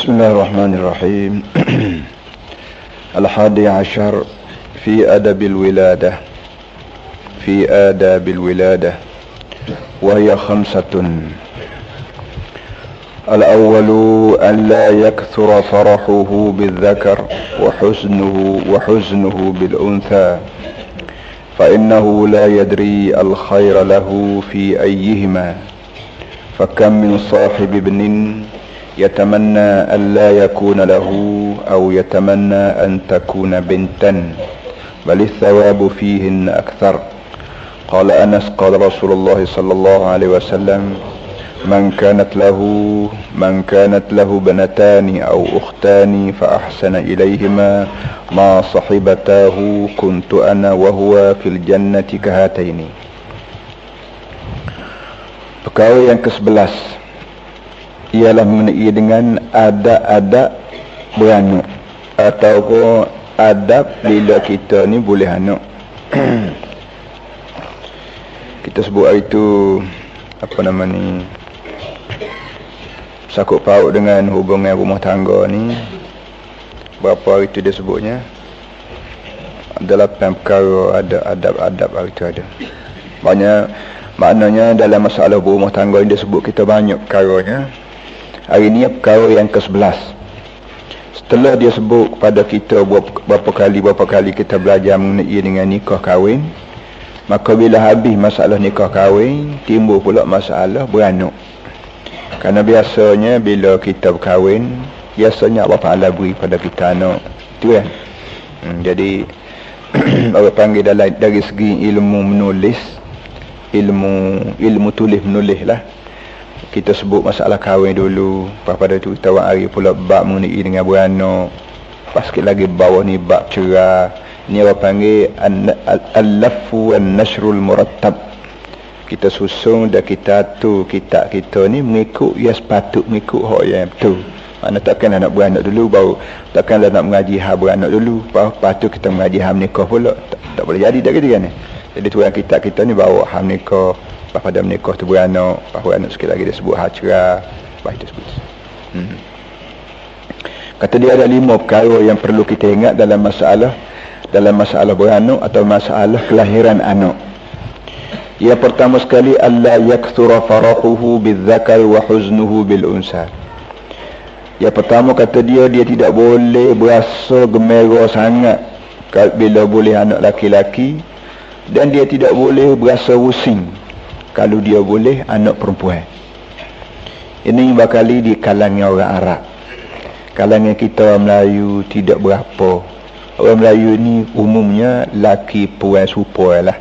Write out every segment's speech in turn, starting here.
بسم الله الرحمن الرحيم. الحادي عشر في آداب الولادة وهي 5. الأول أن لا يكثر فرحه بالذكر وحزنه بالأنثى، فإنه لا يدري الخير له في أيهما، فكم من صاحب ابن يتمنى أن لا يكون له أو يتمنى أن تكون بنتا، بل الثواب فيهن أكثر. قال أنس قال رسول الله صلى الله عليه وسلم: من كانت له بنتان أو أختان فأحسن إليهما ما صحبتاه كنت أنا وهو في الجنة كهاتين. Perkara yang ke-11 ialah mengenai dengan adab-adab beranak, atau adab bila kita ni boleh anak. Kita sebut hari tu sakut paut dengan hubungan rumah tangga ni. Berapa hari tu dia sebutnya ada 8 perkara, ada adab-adab hari tu ada. Maknanya dalam masalah rumah tangga ni dia sebut kita banyak perkaranya. Hari ni perkara yang ke-11. Setelah dia sebut kepada kita berapa kali kita belajar mengenai dengan nikah kahwin, maka bila habis masalah nikah kahwin, timbul pula masalah beranak. Kerana biasanya bila kita berkahwin, biasanya Allah Ta'ala beri pada kita anak. Itu kan? Jadi orang panggil dari segi ilmu menulis, ilmu tulis menulis lah, kita sebut masalah kahwin dulu. Lepas pada tu kita hari pula bab mengenai dengan beranak. Lepas sikit lagi bawah ni bab cerah. Ini orang panggil al-lafu an-nashrul murattab. Kita susun dan kita atur kitab kita ni mengikut yang sepatut, mengikut hak yang betul. Mana takkanlah nak beranak dulu baru, takkanlah nak mengaji hal beranak dulu lepas tu kita mengaji hal nikah pula. Tak boleh jadi tak gitu kan. Jadi tuan kitab kita ni bawa hal nikah, lepas pada menikah tu beranak, lepas beranak sikit lagi dia sebut hal cerah, lepas itu sebut. Kata dia ada 5 perkara yang perlu kita ingat dalam masalah beranak atau masalah kelahiran anak. Yang pertama sekali, alla yakthura farahuhu bidzakar wa huznuhu bil unsa. Yang pertama kata dia tidak boleh berasa gembira sangat bila boleh anak laki-laki, dan dia tidak boleh berasa pusing kalau dia boleh anak perempuan. Ini bakali di kalangan orang Arab. Kalangan kita orang Melayu tidak berapa. Orang Melayu ni umumnya laki perempuan serupa lah.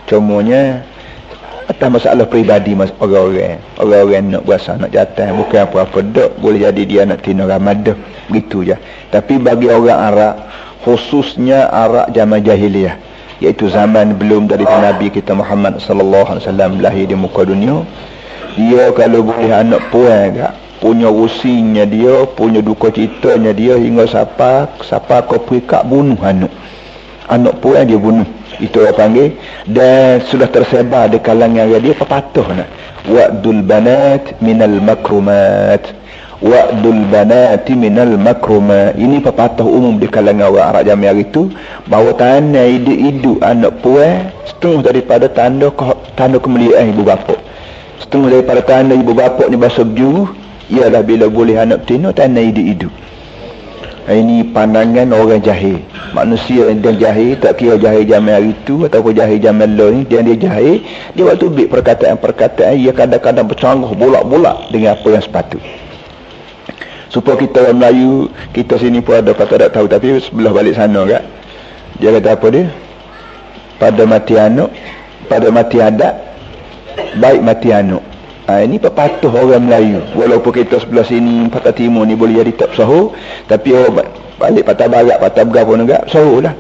Cumanya atas masalah peribadi orang-orang nak berasa nak jatah, bukan apa-apa dak, boleh jadi dia nak tina ramadah begitu je. Tapi bagi orang Arab, khususnya Arab zaman jahiliyah, iaitu zaman belum dari Nabi kita Muhammad sallallahu alaihi wasallam lahir di muka dunia, dia kalau boleh anak puan gak, punya usinya dia, punya duka citanya dia, hingga siapa kau perikak bunuh anak puan dia bunuh. Itu orang panggil, dan sudah tersebar di kalangan dia pepatah nak wa'dul banat minal makrumat, wa'dul banati minal makrumat. Ini pepatah umum di kalangan orang Arab zaman itu, bahawa tanda hidup anak puan setengah daripada tanda kemuliaan ibu bapa. Setengah daripada tanda ibu bapa ni bahasa berjuru ialah bila boleh anak betina, tanda hidup. Ini pandangan orang jahil. Manusia yang jahil, tak kira jahil zaman hari itu ataupun jahil zaman lalu ni, dia jahil, dia waktu bik perkataan ia kadang-kadang bercanggah bolak-bolak dengan apa yang sepatut. Supaya kita orang Melayu, kita sini pun ada kata tak tahu, tapi sebelah balik sana kan, dia kata apa dia? Pada mati anak, pada mati adat, baik mati anak. Ini pepatah orang Melayu. Walaupun kita sebelah sini patah timur ni boleh jadi tak sahur, tapi orang balik patah barat, patah berapa negara sahur lah.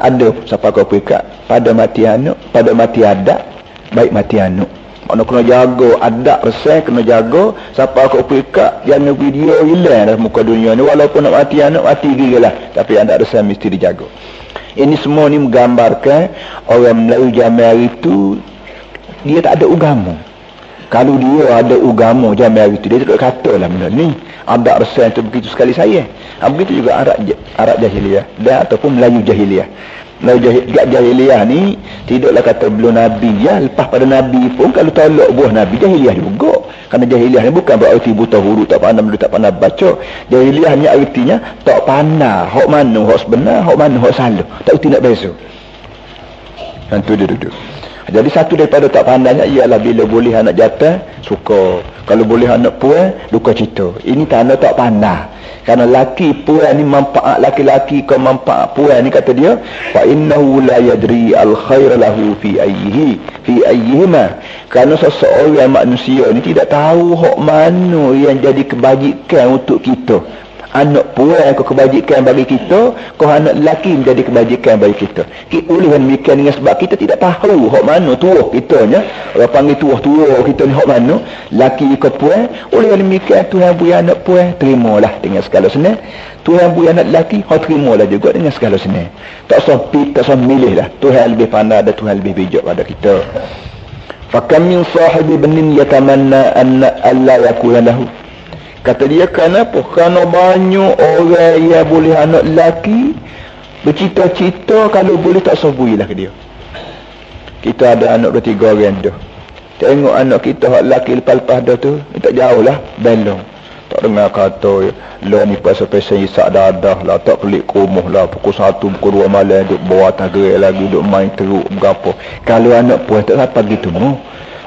Ada siapa kau perikat pada mati anak, pada mati adat, baik mati anak. Makna kena jaga adat resah, kena jaga siapa kau perikat, jangan video hilang dalam muka dunia ni. Walaupun nak mati anak, mati gila, tapi adat resah mesti dijaga. Ini semua ni menggambarkan orang Melayu zaman hari itu dia tak ada agama. Kalau dia ada agama zaman hari tu, dia tak katalah benda ni. Adat resah tu begitu sekali saya. Begitu juga Arab jahiliyah dan ataupun Melayu jahiliyah. Melayu jahiliyah ni tidaklah kata belum Nabi. Ya, lepas pada Nabi pun kalau tolak buah Nabi, jahiliyah juga. Kerana jahiliyah ni bukan berarti buta huruf, tak pandai menulis, tak pandai baca. Jahiliyah ni artinya tak pandai hak mana hak sebenar, hak mana hak salah. Tak erti nak beza. Yang tu dia duduk. Jadi satu daripada tak pandainya ialah bila boleh anak jantan suka, kalau boleh anak puan duka cita. Ini tanda tak pandai. Karena laki puan ni manfaat laki-laki ke manfaat puan ni, kata dia fa innahu la yadri al khair lahu fi ayyihima. Kerana seseorang manusia ni tidak tahu hak mana yang jadi kebajikan untuk kita. Anak puan kau kebajikan bagi kita, kau anak lelaki menjadi kebajikan bagi kita. Oleh demikian dengan sebab kita tidak tahu hak mana tuah kita nya, orang panggil tuah kita ni hak mana, laki ke puan. Oleh demikian Tuhan beri anak puan, terimalah dengan segala senang. Tuhan beri anak lelaki, kau terimalah juga dengan segala senang. Tak sempit, tak milih lah. Tuhan lebih pandai dan Tuhan lebih bijak pada kita. Fakam min sahibi benin yatamanna anna alla yakuna lahu. Kata dia, kenapa? Kerana banyak orang yang boleh anak lelaki bercita-cita kalau boleh tak sobuilah ke dia. Kita ada anak bertiga orang tu. Tengok anak kita hak lelaki lepas-lepas dah tu, tak jauh lah, belong. Tak dengar kata, lah ni pasal-pasal isak dadah lah, tak pelik kumuh lah, pukul 1, pukul 2 malam, duduk bawa tagerik lagi, duduk main teruk, berapa. Kalau anak puan tak sampai gitu mu.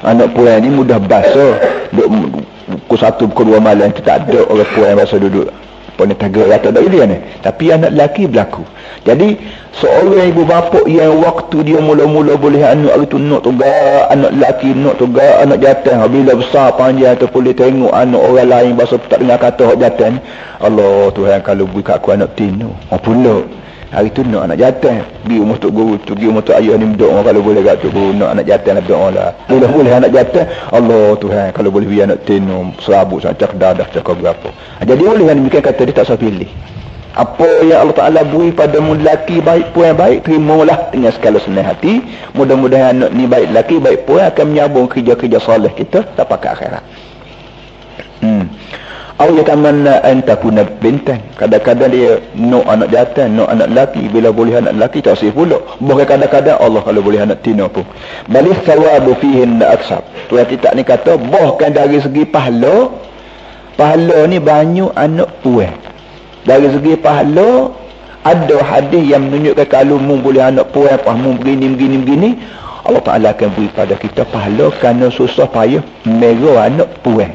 Anak puan ni mudah basuh, duduk pukul 1, pukul 2 malam tu tak ada orang puan yang biasa duduk punya tagar tak ada dia ni. Tapi anak lelaki berlaku. Jadi seorang ibu bapa yang waktu dia mula-mula boleh anak itu nak tugas, anak lelaki nak tugas, anak jantan bila besar panjang tu boleh tengok anak orang lain biasa tak dengar kata hak jantan. Allah Tuhan, kalau beri kat aku anak tino pula hari tu nak anak jantan, pergi rumah tok guru tu, pergi rumah tok ayah ni berdoa kalau boleh kat tok guru nak anak jantan lah, berdoa lah. Boleh anak jantan, Allah Tuhan kalau boleh beri anak tino serabut cak dadah cakap berapa. Jadi boleh kan demikian, kata dia tak usah pilih. Apa yang Allah Ta'ala beri pada lelaki baik puan baik, terimalah dengan segala senang hati. Mudah-mudahan anak ni baik lelaki baik puan akan menyambung kerja-kerja soleh kita sampai ke akhirat. Aw yatamanna an takuna bintan. Kadang-kadang dia nak anak jantan, nak anak lelaki. Bila boleh anak lelaki tak sih pula. Bahkan kadang-kadang Allah kalau boleh anak tino pun. Balis sawabu fihin aksar. Tuan kita ni kata bahkan dari segi pahala ni banyak anak puan. Dari segi pahala ada hadis yang menunjukkan kalau mu boleh anak puan, mu begini Allah Ta'ala akan beri pada kita pahala kerana susah payah merah anak puan.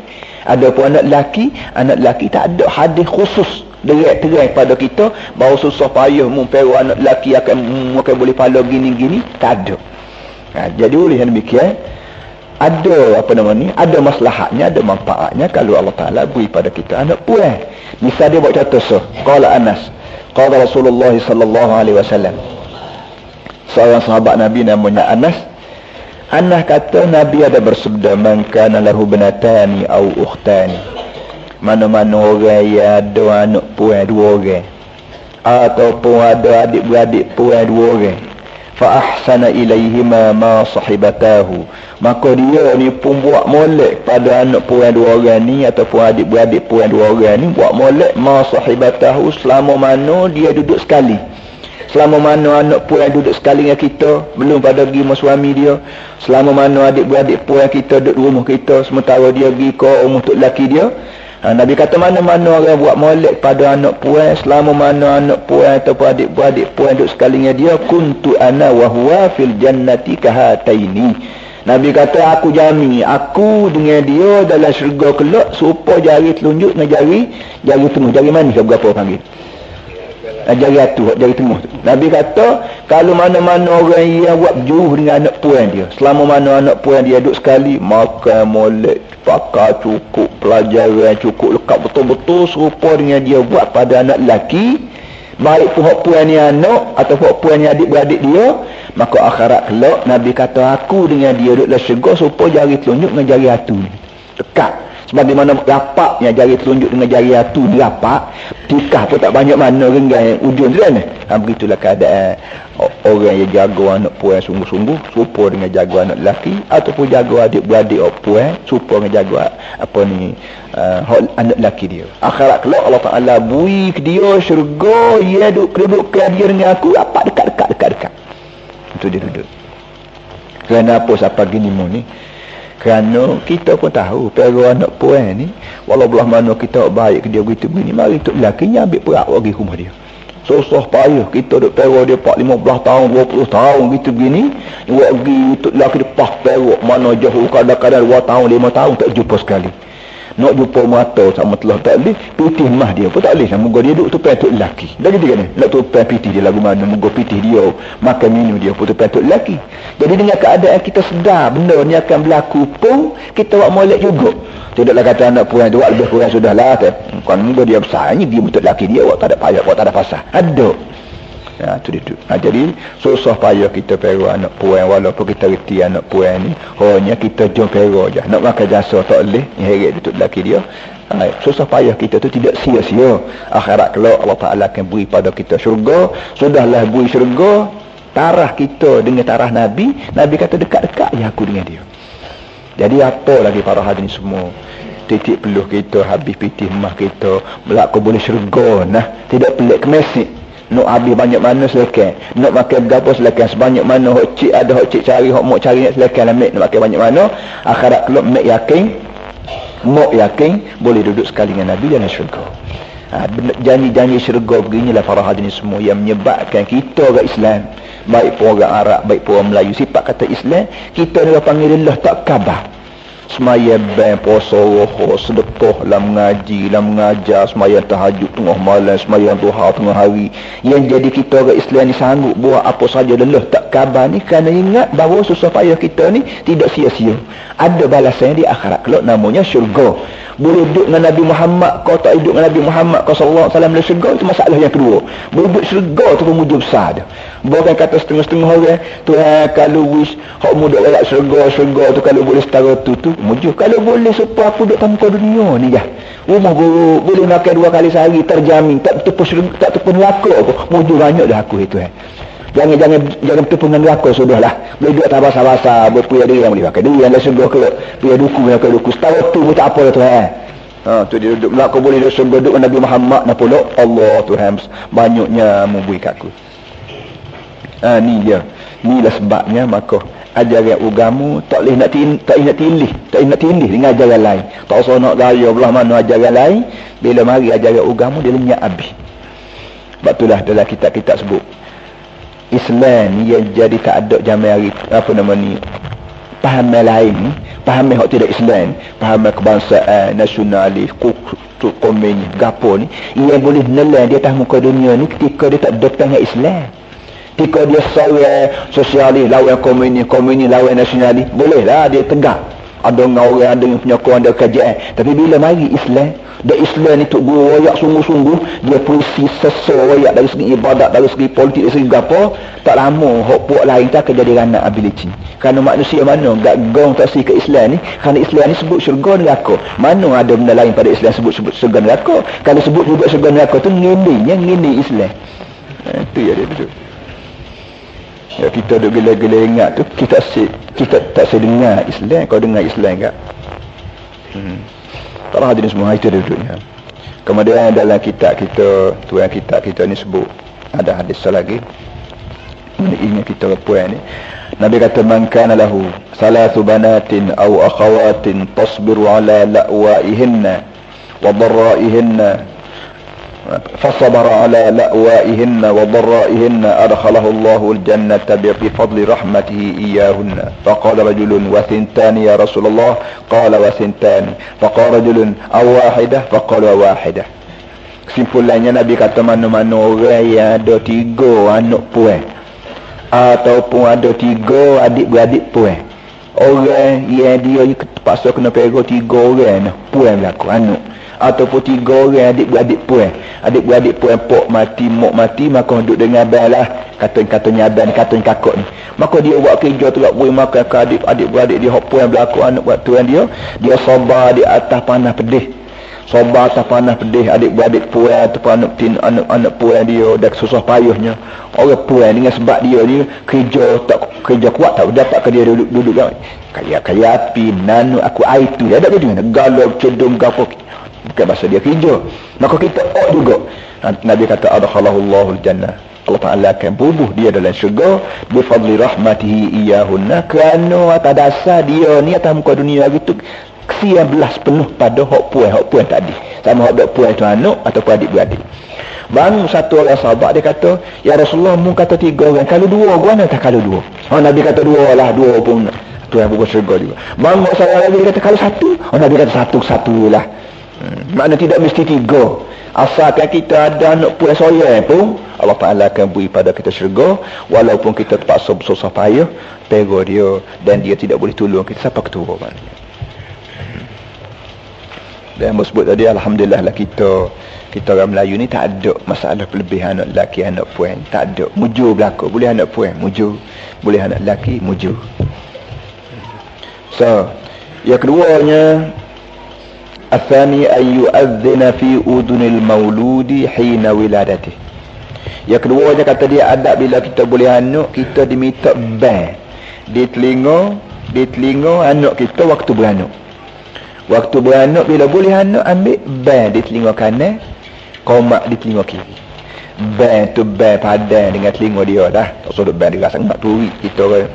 Ada pun anak lelaki tak ada hadis khusus terang pada kita bahawa susah payah memperu anak lelaki akan boleh pahala gini-gini, tak ada. Jadi oleh demikian ada ada maslahatnya, ada manfaatnya kalau Allah Ta'ala beri pada kita anak puan. Misal dia buat contoh qala Anas, qala Rasulullah sallallahu alaihi wasallam. Seorang sahabat Nabi namanya Anas kata Nabi ada bersabda, man kana lahu binatani aw ukhtani, mana-mana orang yang ada anak puan 2 orang ataupun ada adik-beradik puan 2 orang, fa ahsana ilaihima ma sahibatahu, maka dia ni pun buat molek pada anak puan 2 orang ni ataupun adik-beradik puan 2 orang ni, buat molek ma sahibatahu selama mana dia duduk sekali. Selama mana anak puan duduk sekali dengan kita, belum pada pergi sama suami dia. Selama mana adik-beradik puan kita duduk rumah kita, sementara dia pergi ke rumah tok lelaki dia. Nabi kata mana-mana orang buat molek pada anak puan, selama mana anak puan ataupun adik-beradik puan duduk sekali dengan dia, kuntu ana wa huwa fil jannati kahataini. Nabi kata aku jamin aku dengan dia dalam syurga kelak serupa jari telunjuk dengan jari tengah. Jari manis berapa panggil? Jari atu, jari tengah. Nabi kata kalau mana-mana orang yang buat jauh dengan anak puan dia, selama mana anak puan dia duduk sekali, makan molek, pakai cukup, pelajaran cukup, lengkap betul-betul serupa dengan dia buat pada anak lelaki, baik pun hak puan ni anak atau hak puan ni adik-beradik dia, maka akhirat kelak Nabi kata aku dengan dia duduk dalam syurga serupa jari telunjuk dengan jari atu ni, dekat. Sebagaimana rapaknya jari telunjuk dengan jari atu ni rapak, tikah pun tak banyak mana renggang ujung tu kan. Begitulah keadaan orang yang jaga anak puan sungguh-sungguh serupa dengan jaga anak lelaki, ataupun jaga adik-beradik puan serupa dengan jaga anak lelaki dia. Akhirat kelak Allah Ta'ala bui ke dia syurga, ia duduk-dudukkan dia dengan aku rapat dekat. Itu dia duduk. Kerana apa siapa gini mu ni? Kerana kita pun tahu para anak puan ni walau belah mana kita baik ke dia begitu begini, mari tok lakinya ambil perak pergi rumah dia. Susah payah kita duk para dia 15 tahun 20 tahun gitu begini, buat pergi tok laki depas perak mana jauh kadang-kadang 2 tahun 5 tahun tak jumpa sekali. Nak jumpa mata sama telah tak boleh, pitih mah dia pun tak boleh. Moga dia duduk tupai tok lelaki. Dah gitu kan? Nak tupai pitih dia lagu mana, moga pitih dia, makan minum dia pun tupai tok lelaki. Jadi dengan keadaan kita sedar benda ni akan berlaku pun, kita buat molek juga. Tidaklah kata anak puan tu buat lebih kurang sudahlah. Kan moga dia besar ni, dia betul lelaki dia, buat tak ada payah, buat tak ada pasal. Ada. Ya, tu dia tu. Jadi susah payah kita para anak puan, walaupun kita reti anak puan ni hanya kita jom para je nak makan jasa tak boleh, heret duduk lelaki dia. Susah payah kita tu tidak sia-sia. Akhirat kelak Allah Ta'ala akan beri pada kita syurga. Sudahlah beri syurga, tarah kita dengan tarah Nabi. Nabi kata dekat-dekat je aku dengan dia. Jadi apa lagi para hadirin semua, titik peluh kita habis pitih mah kita berlaku boleh syurga. Nah, tidak pelik kemesik. Nak habis banyak mana selekan, nak makan berapa selekan, sebanyak mana hok cik ada, hok cik cari, hok mok cari nak selekan lah, nak makan banyak mana. Akhirat kelak mek yakin boleh duduk sekali dengan Nabi dalam syurga. Janji-janji syurga beginilah para hadirin semua yang menyebabkan kita orang Islam, baik pun orang Arab, baik pun orang Melayu, sifat kata Islam kita ni panggil Allah tak khabar. Semaya ben puasa roh sedekah lah, mengaji lah, mengajar, semaya tahajud tengah malam, semaya duha tengah hari. Yang jadi kita orang Islam ni sanggup buat apa saja lelah tak khabar ni, kerana ingat bahawa susah payah kita ni tidak sia-sia. Ada balasan di akhirat kelak, namanya syurga. Boleh duduk dengan Nabi Muhammad kau tak duduk dengan Nabi Muhammad kau sallallahu alaihi wasallam dalam syurga, itu masalah yang kedua. Boleh duduk syurga tu pun mujub besar dah. Bukan kata setengah-setengah orang Tuhan kalau wish hak mudah lewat syurga tu kalau boleh setara tu mujub. Kalau boleh supaya aku duduk tanpa dunia ni dah. Rumah guru boleh makan 2 kali sehari terjamin, tak terpun neraka aku. Mujub banyak dah aku itu Jangan terpun neraka sudahlah. Boleh duduk tak basa-basa berpuya diri yang boleh pakai diri yang dah syurga kelak. Puya duku yang ke duku. Setara tu pun tak apa dah Tuhan. Tu dia duduk melaka boleh duduk syurga duduk dengan Nabi Muhammad nak pula Allah Tuhan banyaknya memberi kat aku. Ni dia. Inilah sebabnya maka ajaran agama tak boleh nak tindih dengan ajaran lain. Tak usah nak gaya belah mana ajaran lain. Bila mari ajaran agama dia lenyap habis. Sebab itulah dalam kitab-kitab sebut Islam yang jadi tak ada zaman hari apa nama ni pahaman lain ni, pahaman hak tidak Islam, pahaman kebangsaan, nasionalis, komunis, gapo ni yang boleh menelan dia atas muka dunia ni ketika dia tak datang dengan Islam. Ketika dia sosialis lawan komunis lawan nasionalis, bolehlah dia tegak. Ada orang ada yang punya kurang ada kajian. Tapi bila mari Islam, dan Islam ni tu guru royak sungguh-sungguh, dia puisi sesuai royak dari segi ibadat, dari segi politik, dari segi apa, tak lama hak puak lain tak akan jadi ranak ability. Kerana manusia mana gak gong tak si ke Islam ni, kerana Islam ni sebut syurga neraka. Mana ada benda lain pada Islam sebut syurga neraka. Kalau sebut syurga neraka tu nginding Islam. Itu ya dia betul. Ya, kita duk gila-gila ingat tu kita tak sedengar Islam. Kau dengar Islam enggak? Tak hadirin semua itu duduknya. Kemudian dalam kitab kita, tuan kitab kita ni sebut ada hadis lagi. Ini kita puan ni. Nabi kata man kana lahu salasu banatin aw akhawatin tasbiru ala la'waihinna wa darraihinna فصبر على لأوائهن وضرائهن أدخله الله الجنة بفضل رحمته إياهن. فقال رجل وثنتان يا رسول الله؟ قال وثنتان. فقال رجل أو واحدة؟ فقال واحدة. Kesimpulannya Nabi kata mana-mana orang yang ada 3 anak puan ataupun ada 3 adik-beradik puan, orang yang dia terpaksa kena pera 3 orang puan berlaku anak, ataupun 3 orang adik-beradik puan. Adik-beradik puan pok mati, mak mati, maka duduk dengan abang lah. Kata-katanya abang, kata kakak ni. Maka dia buat kerja tu lah, boleh makan ke adik-beradik dia, hok puan berlaku anak buat tuan dia sabar di atas panas pedih. Sabar atas panas pedih, adik-beradik puan ataupun anak puan dia dah susah payahnya. Orang puan dengan sebab dia ni kerja kuat tak dapat ke dia duduk kaya api nanu aku air tu dia ada ke dia galau cedung gapo bukan bahasa dia kerja. Maka kita juga Nabi kata adkhalahullahu jannah, Allah Ta'ala akan bubuh dia dalam syurga bi fadli rahmatihi iyahunna, kerana atas dasar dia ni atas muka dunia gitu kesian belas penuh pada hak puan tadi, sama hak puan tu anak ataupun adik-beradik. Bang satu orang sahabat dia kata, ya Rasulullah mu kata 3 orang, kalau 2 gua nak tak kalau 2. Nabi kata 2 lah, 2 pun tu yang bukan syurga juga. Bang saya lagi dia kata kalau 1. Nabi kata 1 lah. Makna tidak mesti 3. Asalkan kita ada anak puan soya pun Allah Ta'ala akan beri pada kita syurga, walaupun kita terpaksa bersusah payah pego dia dan dia tidak boleh tolong kita siapa ketua maknanya. Dan sebut tadi alhamdulillah lah kita orang Melayu ni tak ada masalah perlebihan anak lelaki anak puan, tak ada. Mujur berlaku, boleh anak puan mujur, boleh anak lelaki mujur. So yang keduanya athani an yu'adhdhina fi udunil mauludi hina wiladati. Yang keduanya kata dia adab bila kita boleh anak, kita diminta ban di telinga anak kita waktu beranak. Waktu beranak bila boleh anak ambil ban di telinga kanan, komak di telinga kiri. Ban tu ban padan dengan telinga dia dah. Tak usah ban dia sangat turi kita orang.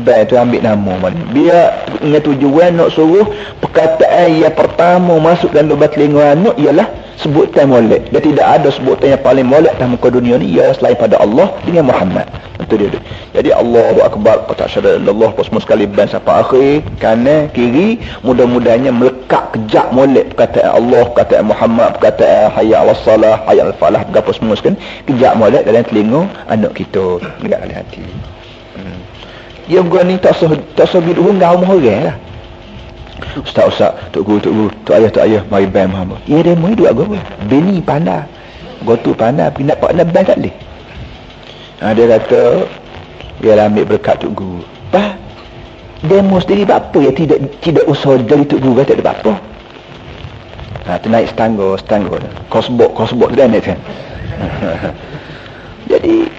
Ban tu ambil nama mana. Biar dengan tujuan nak suruh perkataan yang pertama masuk dalam lubang telinga anak ialah sebutan molek. Dan tidak ada sebutan yang paling molek dalam muka dunia ni ialah selain pada Allah dengan Muhammad. Itu dia. Jadi Allahu Akbar, kata syahada Allah semua sekali ban sampai akhir, kanan kiri, mudah-mudahnya melekat kejap molek perkataan Allah, perkataan Muhammad, perkataan hayya 'alas salah, hayya 'alal falah, apa semua sekali kejap molek dalam telinga anak kita dekat dalam hati. Dia gua ni tak sah bid'ah ngau orang lah. Ustaz, tok guru, tok ayah, mari ban Muhammad. Ya dia mai dua gua. Bini pandai. Gua tu pandai pergi nak ban tak leh. Dia kata dia ambil berkat tok guru. Bah, demo sendiri apa ya tidak usah dari tok guru tak ada apa. Tu naik stanggo. Kosbok tu dah naik kan. Jadi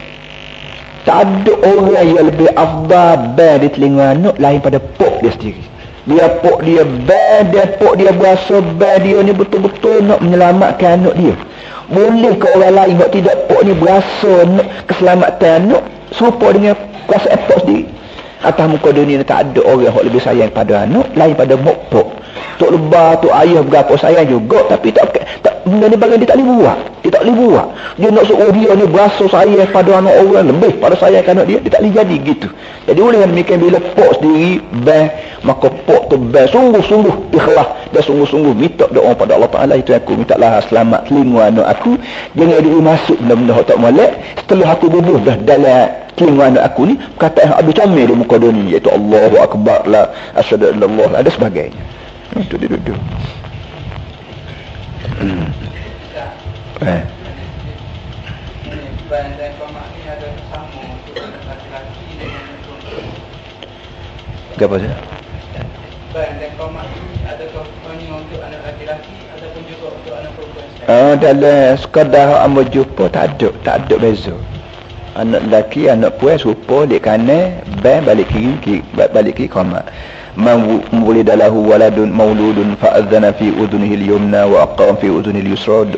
tak ada orang yang lebih afdal ban di telinga anak lain pada pok dia sendiri. Biar pok dia ban, pok dia berasa ban dia ni betul-betul nak menyelamatkan anak dia. Boleh ke orang lain buat tidak pok ni berasa nak keselamatan anak serupa dengan perasaan pok sendiri. Atas muka dunia ni tak ada orang yang lebih sayang pada anak lain pada mak pok. Tok lebah, tok ayah berapa sayang juga, tapi tak benda ni bagian dia tak boleh buat. Dia tak boleh buat. Dia nak suruh dia ni berasa sayang pada anak orang lebih pada sayang anak dia tak boleh jadi gitu. Jadi oleh yang demikian bila pok sendiri ban, maka pok tu ban sungguh-sungguh ikhlas dan sungguh-sungguh minta doa pada Allah Ta'ala. Itu aku minta lah selamat telinga anak aku, jangan dia masuk benda-benda yang tak molek. Setelah aku bubuh dah dalam telinga anak aku ni perkataan yang habis comel di muka dunia, iaitu Allahu Akbar la asyhadu an la ilaha illallah, ada sebagainya. Itu dia duduk. Apa saja? Dan komak ini adakah hanya untuk anak lelaki ataupun juga untuk anak perempuan? Dalam sekadar hamba jumpa tak ada beza. Anak lelaki, anak perempuan serupa di kanan, ban balik kiri komak. Man wulida lahu waladun mauludun fa'adhana fi udhunihi al-yumna wa aqam fi udhunihi al-yusra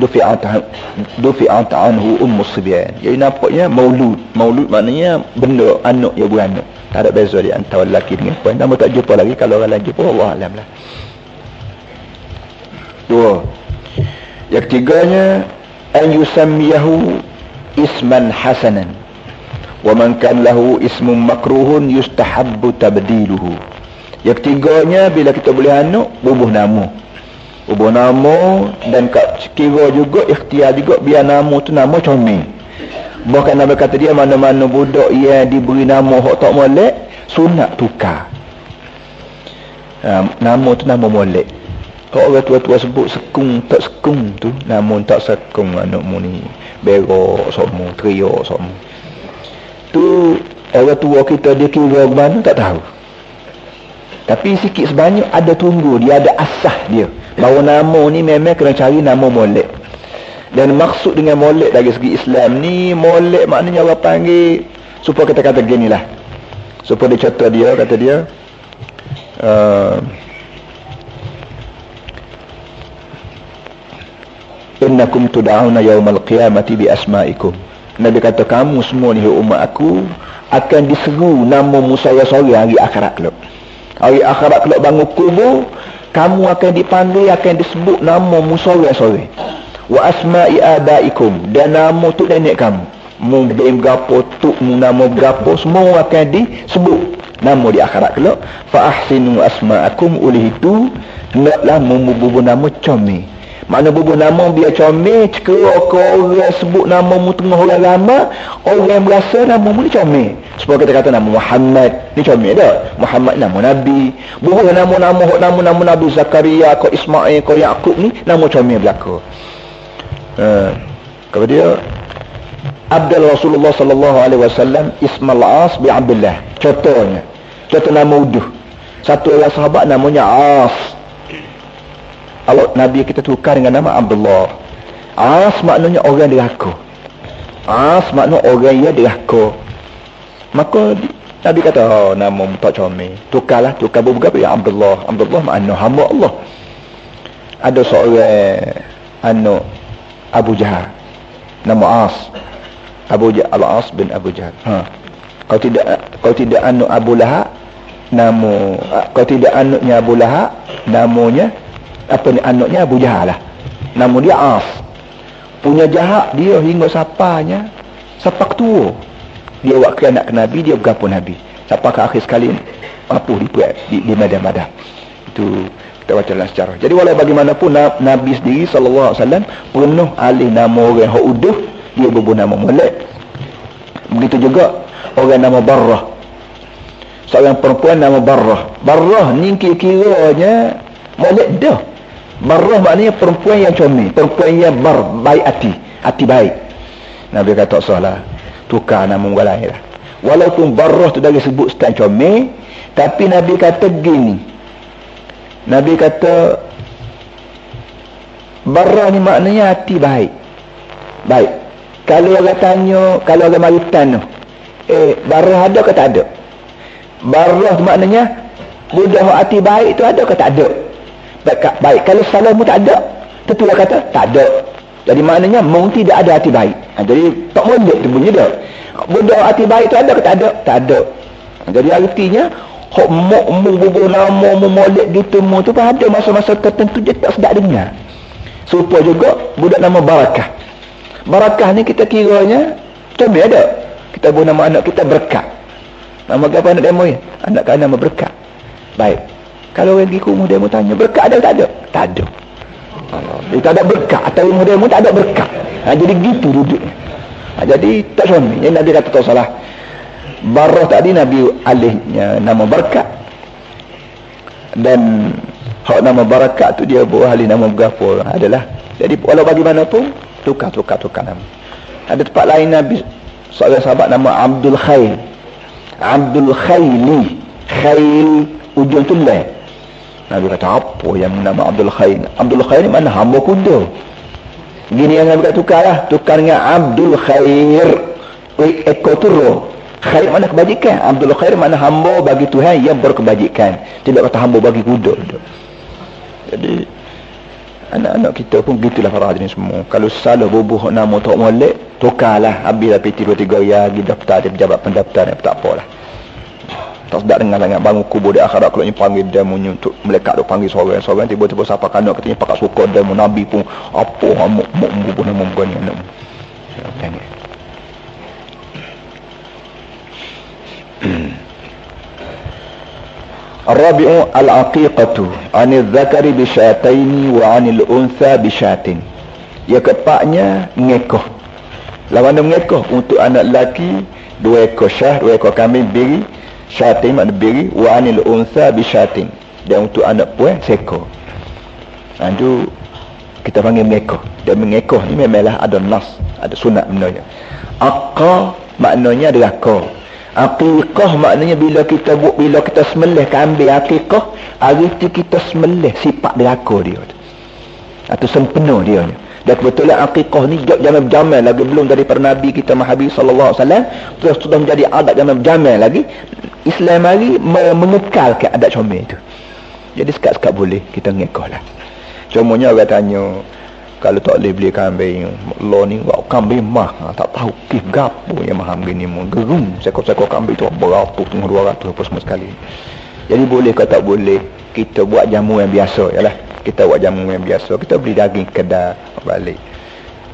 dufi'at anhu ummus sibyan. Jadi nampaknya maulud maknanya benda anak yang beranak. Tak ada beza di antara lelaki dengan perempuan. Namun tak jumpa lagi, kalau orang lain jumpa Allah alam lah. 2. Yang ketiganya an yusammiyahu isman hasanan wa man kan lahu ismun makruhun yustahabbu tabdiluhu. Yang ketiganya bila kita boleh anak bubuh nama dan kira juga ikhtiar juga biar nama tu nama comel. Bahkan Nabi kata dia mana-mana budak yang diberi nama hak tak molek sunat tukar. Nama tu nama molek. Kalau orang tua-tua sebut sekung tak sekung tu, namun tak sekung anak mu ni berok sokmu, teriak sokmu. Tu orang tua kita dia kira mana tak tahu. Tapi sikit sebanyak ada tunggu, dia ada asah dia. Bahawa nama ni memang kena cari nama molek. Dan maksud dengan molek dari segi Islam ni, molek maknanya orang panggil, supaya kita kata gini lah. Supaya dia contoh dia, kata dia, innakum tud'auna yaumal qiyamati bi asma'ikum. Nabi kata kamu semua ni umat aku akan diseru nama musara-sara hari akhirat kelak. Hari akhirat kelak bangun kubur, kamu akan dipanggil, akan disebut nama musara-sara. Wa asma'i abaikum, dan nama tu nenek kamu. Mu bim gapo tu, mu nama gapo, semua akan disebut nama di akhirat kelak. Fa ahsinu asma'akum, oleh itu hendaklah membubuh nama comel. Mana bubuh nama biar comel, cekera ke orang sebut nama mu tengah orang ramai, orang berasa nama mu ni comel. Supaya kita kata nama Muhammad ni comel dah. Muhammad nama Nabi. Bubuh nama-nama Nabi Zakaria, ko Ismail, ko Yaqub ni nama comel belaka. Kepada dia Abdul Rasulullah sallallahu alaihi wasallam Ismail As bi Abdullah. Contohnya, contoh nama uduh. Satu orang sahabat namanya As. Allah Nabi kita tukar dengan nama Abdullah. As maknanya orang derhaka. As maknanya orang yang derhaka. Maka Nabi kata, oh, nama tak comel. Tukarlah, tukar beberapa ya Abdullah. Abdullah maknanya hamba Allah. Ada seorang anak Abu Jahal, nama As. Al-As bin Abu Jahal. Kalau tidak anak Abu Lahab, kalau tidak anaknya Abu Lahab, namanya apa ni, anaknya Abu Jahal lah. Nama dia As. Punya jahat dia hingga sapanya sapak tua. Dia waktu anak Nabi, dia bergapa Nabi. Sampai ke akhir sekali apa di Madah. Itu kita baca dalam sejarah. Jadi walau bagaimanapun Nabi sendiri sallallahu alaihi wasallam penuh alih nama orang hak uduh, dia berbuat nama molek. Begitu juga orang nama Barrah. Seorang perempuan nama Barrah. Barrah ni kira-kiranya molek dah. Barrah maknanya perempuan yang comel, perempuan yang baik hati baik. Nabi kata tak salah, tukar nama orang lain lah. Walaupun Barrah tu dah disebut setan comel, tapi Nabi kata gini, Nabi kata Barrah ni maknanya hati baik. Kalau orang tanya, kalau orang mari tanya, Barrah ada ke tak ada? Barrah maknanya budak hati baik tu ada ke tak ada? Baik. Kalau salah mu tak ada, tentulah kata tak ada. Jadi maknanya mu tidak ada hati baik. Jadi tak molek tu bunyi dah. Budak hati baik tu ada ke tak ada? Tak ada. Jadi artinya hok mu bubuh nama mu molek gitu mu tu pada masa-masa tertentu dia tak sedap dengar. Serupa juga budak nama Barakah. Barakah ni kita kiranya comel ada. Kita buat nama anak kita Berkat. Nama apa anak demo ni? Anak kan nama Berkat. Baik. Kalau orang pergi ke rumah demo tanya, berkat ada tak ada? Tak ada. Dia tak ada berkat. Atau rumah demo tak ada berkat. Jadi gitu duduknya. Jadi tak suami. Yang Nabi kata tak salah. Barrah tadi Nabi alihnya nama berkat. Dan hak nama barakat tu dia buat alih nama bergapur adalah. Jadi walau bagaimanapun, tukar nama. Ada tempat lain Nabi, seorang sahabat nama Abdul Khail. Abdul Khaili. Khail ujung tu lain. Nabi kata apa yang nama Abdul Khair? Abdul Khair ni mana hamba kuda. Gini yang Nabi kata tukar dengan Abdul Khair. Ekor turu. Khair mana kebajikan. Abdul Khair mana hamba bagi Tuhan yang berkebajikan. Tidak kata hamba bagi kuda. Jadi anak-anak kita pun gitulah para hadirin semua. Kalau salah bubuh nama tak molek, tukarlah. Habislah PT 2-3 hari daftar dia pejabat pendaftaran, tak apalah. Tak sedap dengar sangat bangun kubur di akhirat kalau ni panggil demo untuk melekat tu panggil seorang tiba-tiba siapa kanak katanya pakat suka demo Nabi pun apa hamuk bubuh nama bukan ni anak. Ar-rabi'u al-aqiqatu 'anil dzakari bi syataini wa 'anil untha bi syatin. Yang keempatnya mengekoh. Lawan mengekoh untuk anak lelaki 2 ekor syah, 2 ekor kambing biri. Syatin makna biri, wa anil untha bi syatin. Dan untuk anak puan seekor. Itu kita panggil mengekoh. Dan mengekoh ni memanglah ada nas, ada sunat benarnya. Aqah maknanya adalah qah. Aqiqah maknanya bila kita sembelih kambing akikah, hari tu kita sembelih sifat deraka dia. Atau sempena dia. Dan kebetulan akikah ni zaman-zaman lagi belum daripada Nabi kita Muhammad sallallahu alaihi wasallam, terus sudah menjadi adat zaman-zaman lagi. Islam mari mengekalkan adat comel itu. Jadi sekat-sekat boleh kita ngekah lah. Cumanya orang tanya, kalau tak boleh beli kambing, lo ni buat kambing mah, tak tahu kif gapo yang maham gini mu gerung sekor-sekor kambing tu berapa tengah 200 apa semua sekali. Jadi boleh ke tak boleh kita buat jamu yang biasa yalah. Kita buat jamu yang biasa, kita beli daging kedai balik.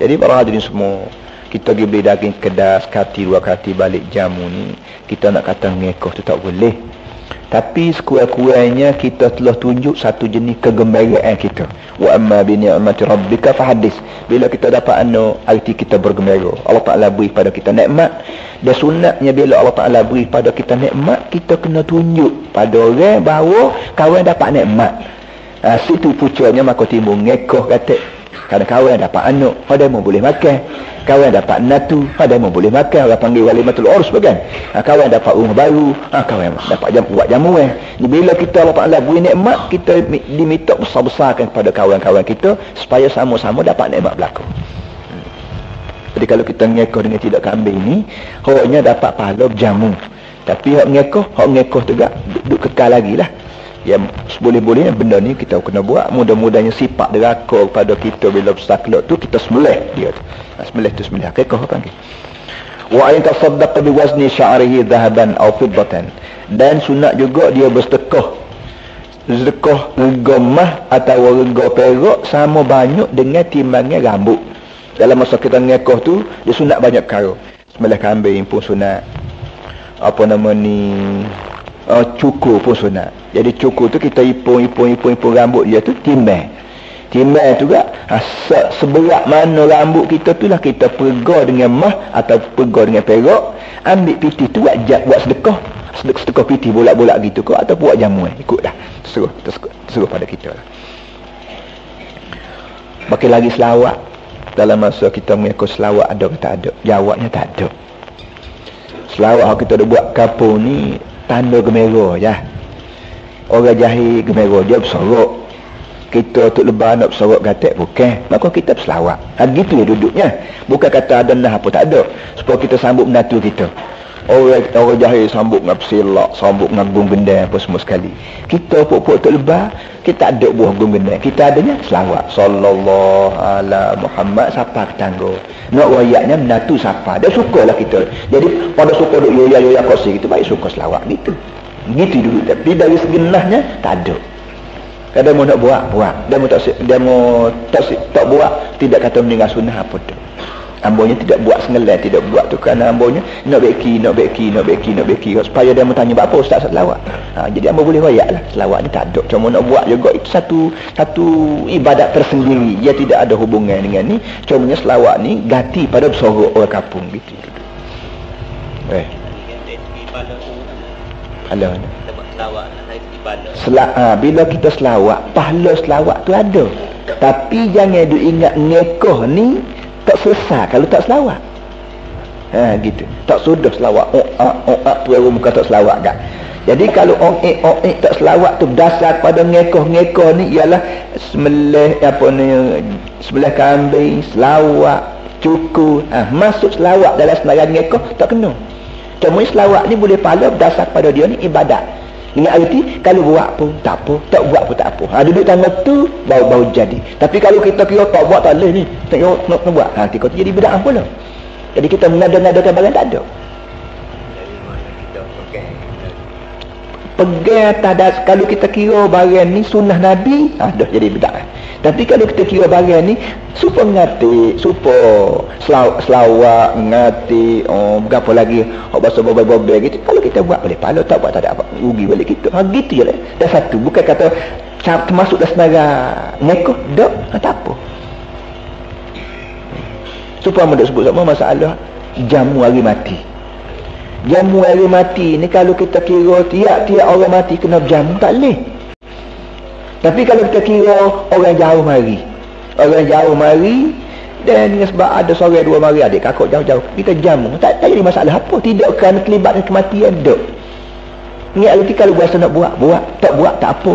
Jadi para hadirin semua, kita pergi beli daging kedai sekati 2 kali balik jamu ni, kita nak kata ngekah tu tak boleh. Tapi sekurang-kurangnya kita telah tunjuk satu jenis kegembiraan kita. Wa amma bi ni'mati rabbika fahaddis. Bila kita dapat arti kita bergembira. Allah Taala beri pada kita nikmat. Dan sunatnya bila Allah Taala beri pada kita nikmat, kita kena tunjuk pada orang bahawa kawan dapat nikmat. Situ pucanya maka timbul ngekah kata. Kadang kawan dapat anak, pada mu boleh makan. Kawan dapat natu, pada mu boleh makan. Orang panggil walimatul urus bukan? Kawan dapat rumah baru, kawan dapat buat jamuan. Bila kita Allah Taala beri nikmat, kita diminta besar-besarkan kepada kawan-kawan kita supaya sama-sama dapat nikmat berlaku. Jadi kalau kita ngekah dengan tidak kambing ni, haknya dapat pahala jamu. Tapi hak ngekah juga duduk kekal lagi lah. Yang seboleh-bolehnya benda ni kita kena buat. Mudah-mudahnya sifat deraka pada kita bila bersaklak tu kita sembelih dia tu. Sembelih tu sembelih akikah panggil. Wa in tasaddaqa bi wazni sya'rihi dhahaban aw fiddatan. Dan sunat juga dia bersedekah rega emas atau rega perak sama banyak dengan timbangan rambut. Dalam masa kita ngekah tu dia sunat banyak perkara. Sembelih kambing pun sunat. Apa nama ni, cukur pun sunat. Jadi cukur tu kita ipung rambut dia tu timbang tu juga seberat mana rambut kita tu lah kita perga dengan mah atau perga dengan perak, ambil piti tu buat sedekah piti bolak-bolak gitu ke atau buat jamuan ikutlah terserah pada kita lah. Baki lagi selawat. Dalam masa kita mengikut selawat ada ke tak ada? Jawabnya tak ada. Selawat kita dah buat kapur ni tanda gembira je. Orang jahil gembira dia bersorak. Kita tu lebar nak bersorak gatek bukan. Maka kita berselawat. Gitu ya duduknya. Bukan kata ada nah apa tak ada. Supaya kita sambut menatu kita. Orang jahil sambut dengan pesilak, sambut dengan gung gendang apa semua sekali. Kita pokok tu lebar, kita ada buah gung gendang. Kita adanya selawat. Sallallahu ala Muhammad siapa ketangga. Nak wayaknya menatu siapa. Dia sukalah kita. Jadi pada suka duk ya kosi gitu baik suka selawat gitu. Gitu dulu. Tapi dari segi nahnya tak ada. Kadang mau nak buat. Dia mau tak buat, tidak kata meninggal sunnah apa tu. Ambonya tidak buat sengelan, tidak buat tu kerana ambonya nak beki supaya dia mau tanya apa ustaz selawat. Jadi ambo boleh royak lah selawat ni tak ada. Cuma nak buat juga itu satu ibadat tersendiri. Dia tidak ada hubungan dengan ni. Cuma selawat ni ganti pada bersorok orang kampung gitu. Pahala ni. Bila kita selawat, pahala selawat tu ada. Tapi jangan duk ingat ngekah ni tak selesai kalau tak selawat. Gitu. Tak sudah selawat. Tu orang muka tak selawat kan. Jadi kalau tak selawat tu dasar pada ngekah ni ialah sembelih kambing, selawat, cukur. Masuk selawat dalam senarai ngekah tak kena. Cuma selawat ni boleh pahala berdasar pada dia ni ibadat. Dengan arti kalau buat pun tak apa, tak buat pun tak apa. Duduk tangga tu bau jadi. Tapi kalau kita kira tak buat tak boleh ni, nak buat. Kita jadi bid'ah pula. Jadi kita mengada-ngadakan barang tak ada. Pegang tadas kalau kita kira barang ni sunnah Nabi, dah jadi bid'ah. Tapi kalau kita kira barang ni supaya ngati, supaya selawat ngati, berapa lagi bahasa bobel-bobel gitu. Kalau kita buat boleh pahala, tak buat tak ada apa, rugi balik kita. Gitu je lah. Dah satu, bukan kata termasuk dah senara ngekah, tak apa. Supaya mudah sebut sama masalah jamu hari mati. Jamu hari mati ni kalau kita kira tiap-tiap orang mati kena berjamu tak boleh. Tapi kalau kita kira orang jauh mari dan dengan sebab ada seorang dua mari adik kakak jauh-jauh, kita jamu, tak jadi masalah apa. Tidak kerana terlibat dengan kematian, tak. Ni arti kalau berasa nak buat, tak buat tak apa.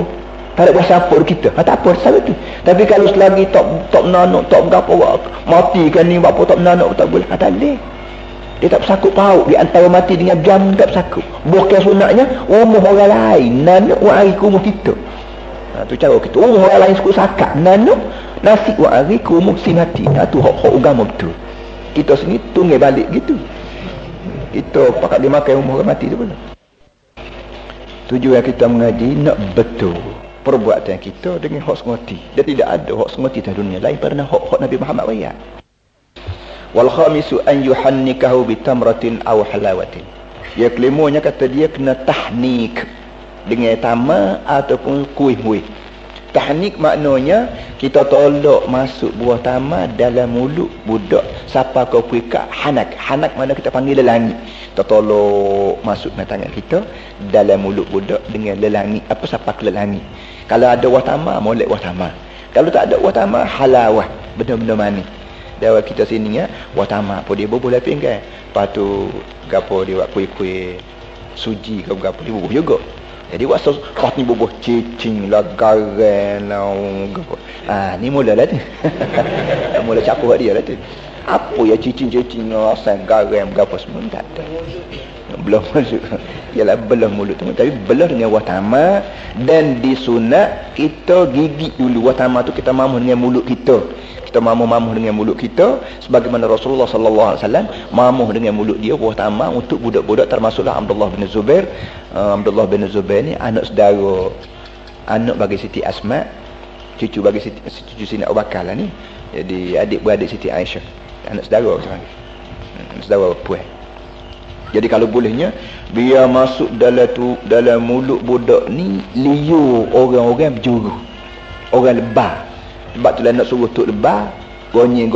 Tak ada berasa apa kita, tak apa salah tu. Tapi kalau selagi tak menanuk, tak berapa mati kan ni apa tak menanuk, tak boleh, tak boleh. Dia tak bersakut pauk di antara mati dengan jam, tak bersakut. Bukan sunatnya umur orang lain nanuk hari umur kita. Tu cara kita. Umur orang lain suku sakat nanuk nasi hari umur si mati. Tu hak agama betul. Kita sini tunggu balik gitu. Kita pakat dia makan umur orang mati tu pula. Tujuan kita mengaji nak betul perbuatan kita dengan hak sengoti. Dia tidak ada hak sengoti di dunia lain pada hak Nabi Muhammad bayar. Wal khamisu an yuhannikahu bitamratin aw halawatin. Yang kelimanya kata dia kena tahnik dengan tamar ataupun kuih-kuih. Tahnik maknanya kita tolak masuk buah tamar dalam mulut budak siapa kau puikat hanak. Hanak mana kita panggil lelangi. Kita tolak masuk dalam tangan kita dalam mulut budak dengan lelangi. Apa siapa ke lelangi? Kalau ada buah tamar, molek buah tamar. Kalau tak ada buah tamar, halawah, benda-benda manis. Dawa kita sini ya, buah tamar apa dia bubuh laping kan. Lepas tu gapo dia buat kuih-kuih suji ke gapo dia bubuh juga. Jadi waktu pas ni bubuh cicing lah, garam lah, gapo. Ni mulalah tu. Mula campur dia lah tu. Apa ya cicing-cicing asal garam gapo semua tak ada. Belum masuk. Ialah belah mulut tu. Tapi belah dengan buah tamar dan disunat kita gigit dulu buah tamar tu, kita mamuh dengan mulut kita. Kita mamuh dengan mulut kita sebagaimana Rasulullah sallallahu alaihi wasallam mamuh dengan mulut dia buah tamar untuk budak-budak, termasuklah Abdullah bin Zubair. Abdullah bin Zubair ni anak saudara, anak bagi Siti Asma, cucu bagi cucu Sina Abu Bakar lah ni. Jadi adik-beradik Siti Aisyah, anak saudara macam ni. Saudara puan. Jadi kalau bolehnya biar masuk dalam mulut budak ni liur orang-orang berjuru, orang lebah. Sebab tu lah nak suruh tok lebah gonyeng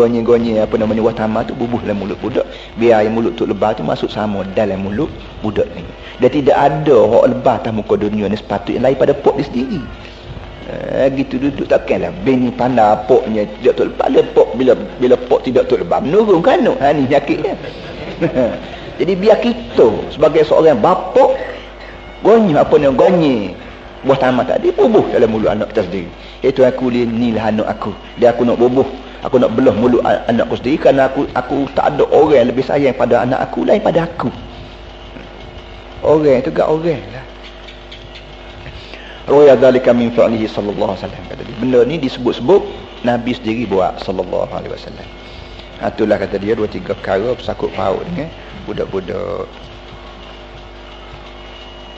apa namanya buah tamar tu bubuh dalam mulut budak, biar yang mulut tok lebah tu masuk sama dalam mulut budak ni. Dia tidak ada hak lebah atas muka dunia ni sepatutnya lain pada pok dia sendiri. Gitu duduk takkanlah bini pandai poknya tidak tok lebah, pok bila pok tidak tok lebah menurun kan ni penyakitnya. Jadi biar kita sebagai seorang bapa gonyeng apa ni gonyeng buah tamar tadi bubuh dalam mulut anak kita sendiri. Itu aku ni lah anak aku. Dia aku nak bubuh, aku nak belah mulut anak aku sendiri kerana aku tak ada orang lebih sayang pada anak aku lain pada aku. Orang itu gak orang lah. Ruya dzalika min fa'lihi sallallahu alaihi wasallam. Kata dia, benda ni disebut-sebut Nabi sendiri buat sallallahu alaihi wasallam. Itulah kata dia 2-3 perkara bersakut paut dengan budak-budak.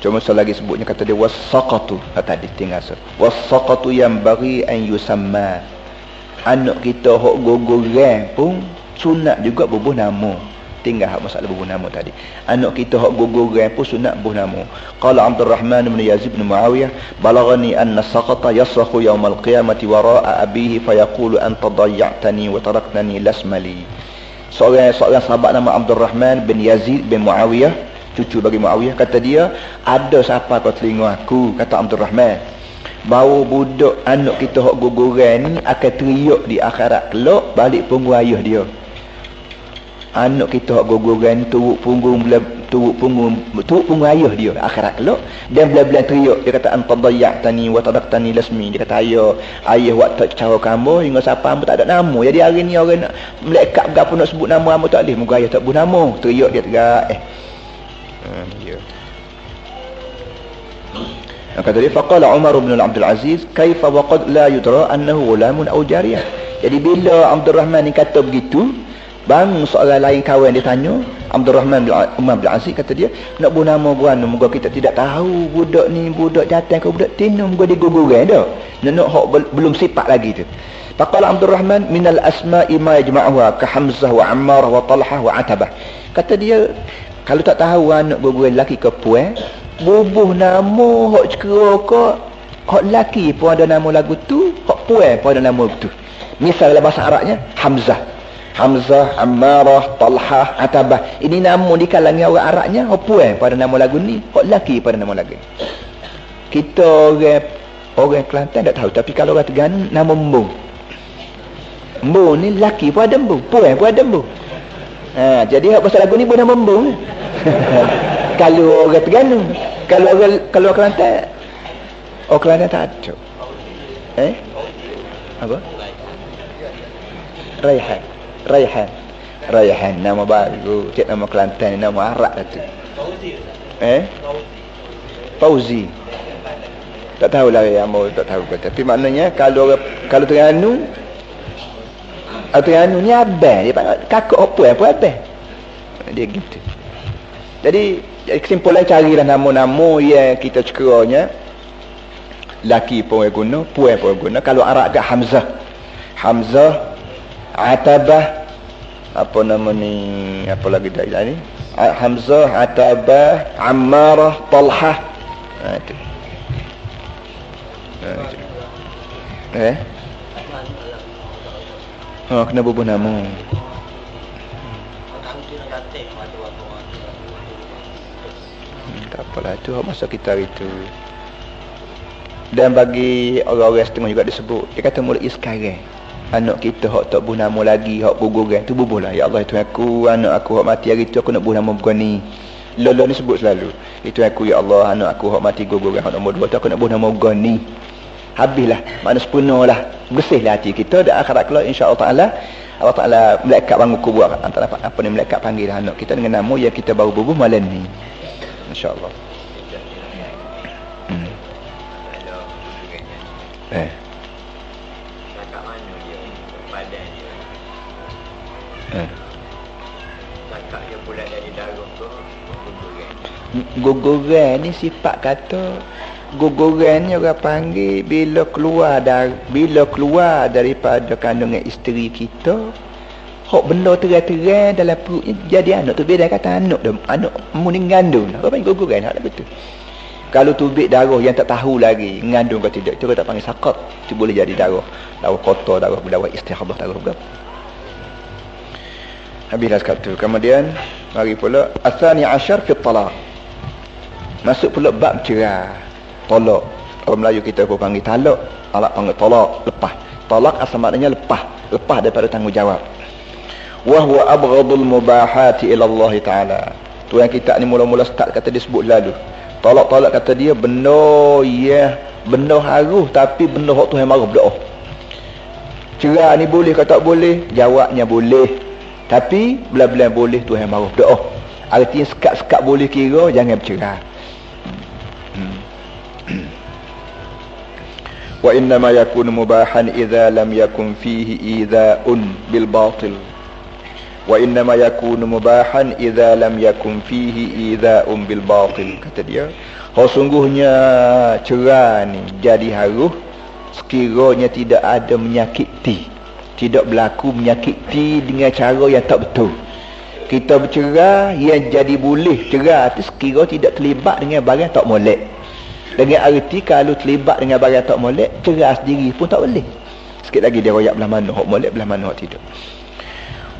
Cuma selagi sebutnya kata dia wasaqatu, tadi tinggal wasaqatu yang bagi an yusamma. Anak kita hok gogorang pun sunat juga bubuh nama. Tinggal hak masalah bubuh nama tadi. Anak kita hok gogorang pun sunat bubuh nama. Qala Abdurrahman bin Yazid bin Muawiyah balaghani anna saqata yasrahu yaumal qiyamati wara'a abihi fayaqulu anta dayya'tani wa taraktani lasmali. Seorang sahabat nama Abdurrahman bin Yazid bin Muawiyah, cucu bagi Muawiyah, kata dia ada siapa kau telinga aku, kata Abdul Rahman, bahawa budak anak kita hok guguran ni akan teriak di akhirat kelak balik punggung ayah dia. Anak kita hok guguran turut punggung ayah dia akhirat kelak, dan bila-bila teriak dia kata anta dayya'tani wa tadaktani lasmi. Dia kata ayah waktu cara kamu hingga siapa kamu tak ada nama. Jadi hari ni orang nak melekat gapo nak sebut nama kamu tak boleh, muka ayah tak sebut nama, teriak dia tegak dia. Kata dia faqala Umar bin Abdul Aziz kaifa wa qad la yudra annahu ghulamun aw jariyah. Jadi bila Abdul Rahman ni kata begitu, bang seorang lain kawan dia tanya Abdul Rahman bin Umar bin Aziz, kata dia nak buat nama buana, moga kita tidak tahu budak ni budak jantan ke budak tina, moga dia guguran dah. Nak hok belum sifat lagi tu. Faqala Abdul Rahman minal asma'i ma yajma'uha ka Hamzah wa Ammar wa Talhah wa Atabah. Kata dia kalau tak tahu anak guguran lelaki ke puan, bubuh nama hok cekera ke hok lelaki pun ada nama lagu tu, hok puan pun ada nama tu. Misal dalam bahasa Arabnya Hamzah, Ammarah, Talhah, Atabah. Ini nama di kalangan orang Arabnya, hok puan pun ada nama lagu ni, hok lelaki pun ada nama lagu ni. Kita orang Orang Kelantan tak tahu, tapi kalau orang Terengganu nama Mbu. Mbu ni lelaki pun ada Mbu, puan pun ada Mbu. Jadi hak pasal lagu ni pun nama Mbu. Kalau orang Terengganu, kalau Kelantan, Kelantan tak ada. Apa? Raihan nama baru. Cik nama Kelantan ni nama Arab lah tu. Fauzi. Tak tahulah yang mau tak tahu kata. Tapi maknanya kalau Terengganu ni abang dia panggil kakak apa abang. Dia gitu. Jadi kesimpulan carilah nama-nama yang kita cekeranya laki pun guna, puan pun guna. Kalau Arab agak Hamzah, Atabah, apa nama ni, apa lagi dah ni? Hamzah, Atabah, Ammarah, Talhah. Itu. Kena berubah nama. Tak apalah, tu masa kita itu. Dan bagi orang-orang setengah juga disebut, dia kata mulai sekarang anak kita hak tak buh nama lagi, hak guguran tu bubuhlah. Ya Allah, itu aku, anak aku hak mati hari tu aku nak buh nama bukan ni. Lolo ni sebut selalu. Itu aku, ya Allah, anak aku hak mati guguran hak nombor 2 tu aku nak buh nama bukan ni. Habislah, makna sepenuhlah, bersihlah hati kita dan akhirat kelak insya-Allah Taala. Allah Taala malaikat bangun kubur antara apa ni malaikat panggil anak kita dengan nama yang kita baru bubuh malam ni. Insya-Allah. Cakap mana dia badan dia? Cakap dia pula dari darah tu guguran ni sifat kata guguran ni orang panggil bila keluar daripada kandungan isteri kita hok benda terang-terang dalam perutnya jadi anak tu beda kata anak mu ni ngandung apa panggil guguran hak betul. Kalau tubik darah yang tak tahu lagi ngandung ke tidak, itu kita panggil sakat. Itu boleh jadi darah kotor, darah istihadah, darah berapa. Habislah sekat tu. Kemudian mari pula Athani Ashar fi talaq. Masuk pula bab cerai, tolak. Orang Melayu kita pun panggil talak, Arab panggil tolak, lepas. Tolak asal maknanya lepas daripada tanggungjawab. Wa huwa abghadul mubahati ila Allah Taala. Tu yang kita ni mula-mula start kata dia sebut lalu. Tolak kata dia benda harus tapi benda hak Tuhan marah berdoa. Cerai ni boleh ke tak boleh? Jawabnya boleh. Tapi bila-bila boleh Tuhan marah berdoa. Artinya sekat-sekat boleh kira jangan bercerai. Wa inna ma yakunu mubahan idza lam yakun fihi idza'un bil batil. Wa inna ma yakunu mubahan idza lam yakun fihi idza'un bil batil. Kata dia, sungguhnya cerai ni jadi harus sekiranya tidak ada menyakiti, tidak berlaku menyakiti dengan cara yang tak betul. Kita bercerai yang jadi boleh cerai tu sekiranya tidak terlibat dengan barang tak molek. Dengan arti kalau terlibat dengan barang tak molek, cerai sendiri pun tak boleh. Sikit lagi dia royak belah mana hak molek, belah mana hak tidak.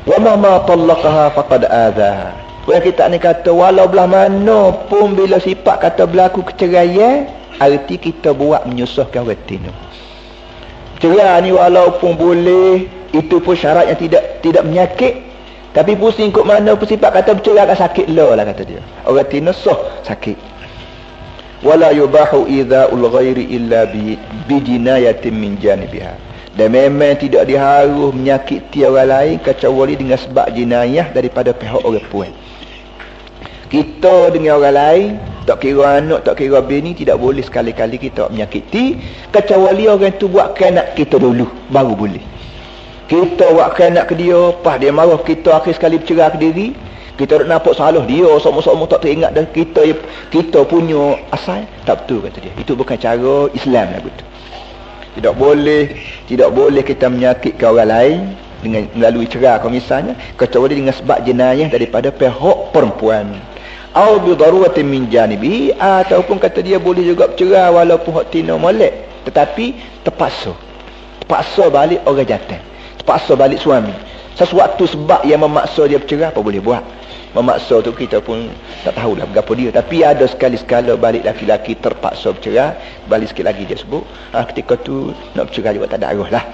Wa ma talaqaha faqad adha. Orang kita ni kata walau belah mana pun bila sifat kata berlaku keceraian, arti kita buat menyusahkan wetin. Cerai ni walaupun boleh, itu pun syarat yang tidak menyakit. Tapi pusing kok mana pun sifat kata bercerai akan sakit lah kata dia. Orang tino sah sakit. Wala yubahu idza'ul ghairi illa bi jinayatin min janibiha. Dan memang tidak diharus menyakiti orang lain kecuali dengan sebab jenayah daripada pihak orang puan. Kita dengan orang lain, tak kira anak, tak kira bini, tidak boleh sekali-kali kita menyakiti kecuali orang tu buat kanak kita dulu, baru boleh. Kita buat kanak ke dia, pas dia marah kita akhir sekali bercerai ke diri, kita nak nampak salah dia, sama-sama tak teringat dah kita punya asal, tak betul kata dia. Itu bukan cara Islam lah betul. Tidak boleh kita menyakitkan orang lain dengan melalui cerai kalau misalnya kecuali dengan sebab jenayah daripada pihak perempuan. Au bi daruratin min janibi, ataupun kata dia boleh juga bercerai walaupun hak tina molek tetapi terpaksa balik orang jantan, terpaksa balik suami. Sesuatu sebab yang memaksa dia bercerai apa boleh buat. memaksa tu kita pun tak tahulah berapa dia. Tapi ada sekali-sekala balik laki-laki terpaksa bercerai, balik sikit lagi dia sebut, ketika tu nak bercerai juga tak ada arah lah.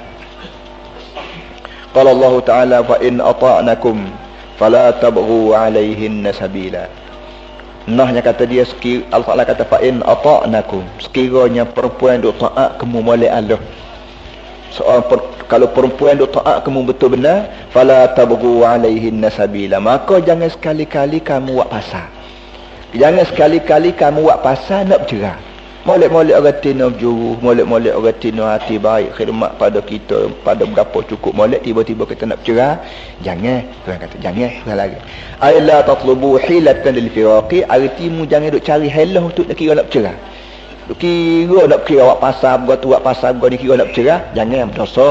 Qala Allah Ta'ala fa in ata'nakum fala tabghu 'alaihinna sabila. Nahnya kata dia Allah Ta'ala kata fa in ata'nakum, sekiranya perempuan duk taat kamu molek Allah. Kalau perempuan duk taat kamu betul benar, fala tabghu 'alaihinna sabila, maka jangan sekali-kali kamu buat pasal. Jangan sekali-kali kamu buat pasal nak bercerai. Molek-molek orang tina berjuru, molek-molek orang tina hati baik, khidmat pada kita, pada berapa cukup molek, tiba-tiba kita nak bercerai. Jangan, Tuhan kata jangan lagi. Ay la tatlubu hilatan lil firaqi, artimu jangan duk cari helah untuk nak kira nak bercerai. Duk kira nak kira awak pasal buat tu, awak pasal buat ni, kira nak bercerai, jangan, berdosa.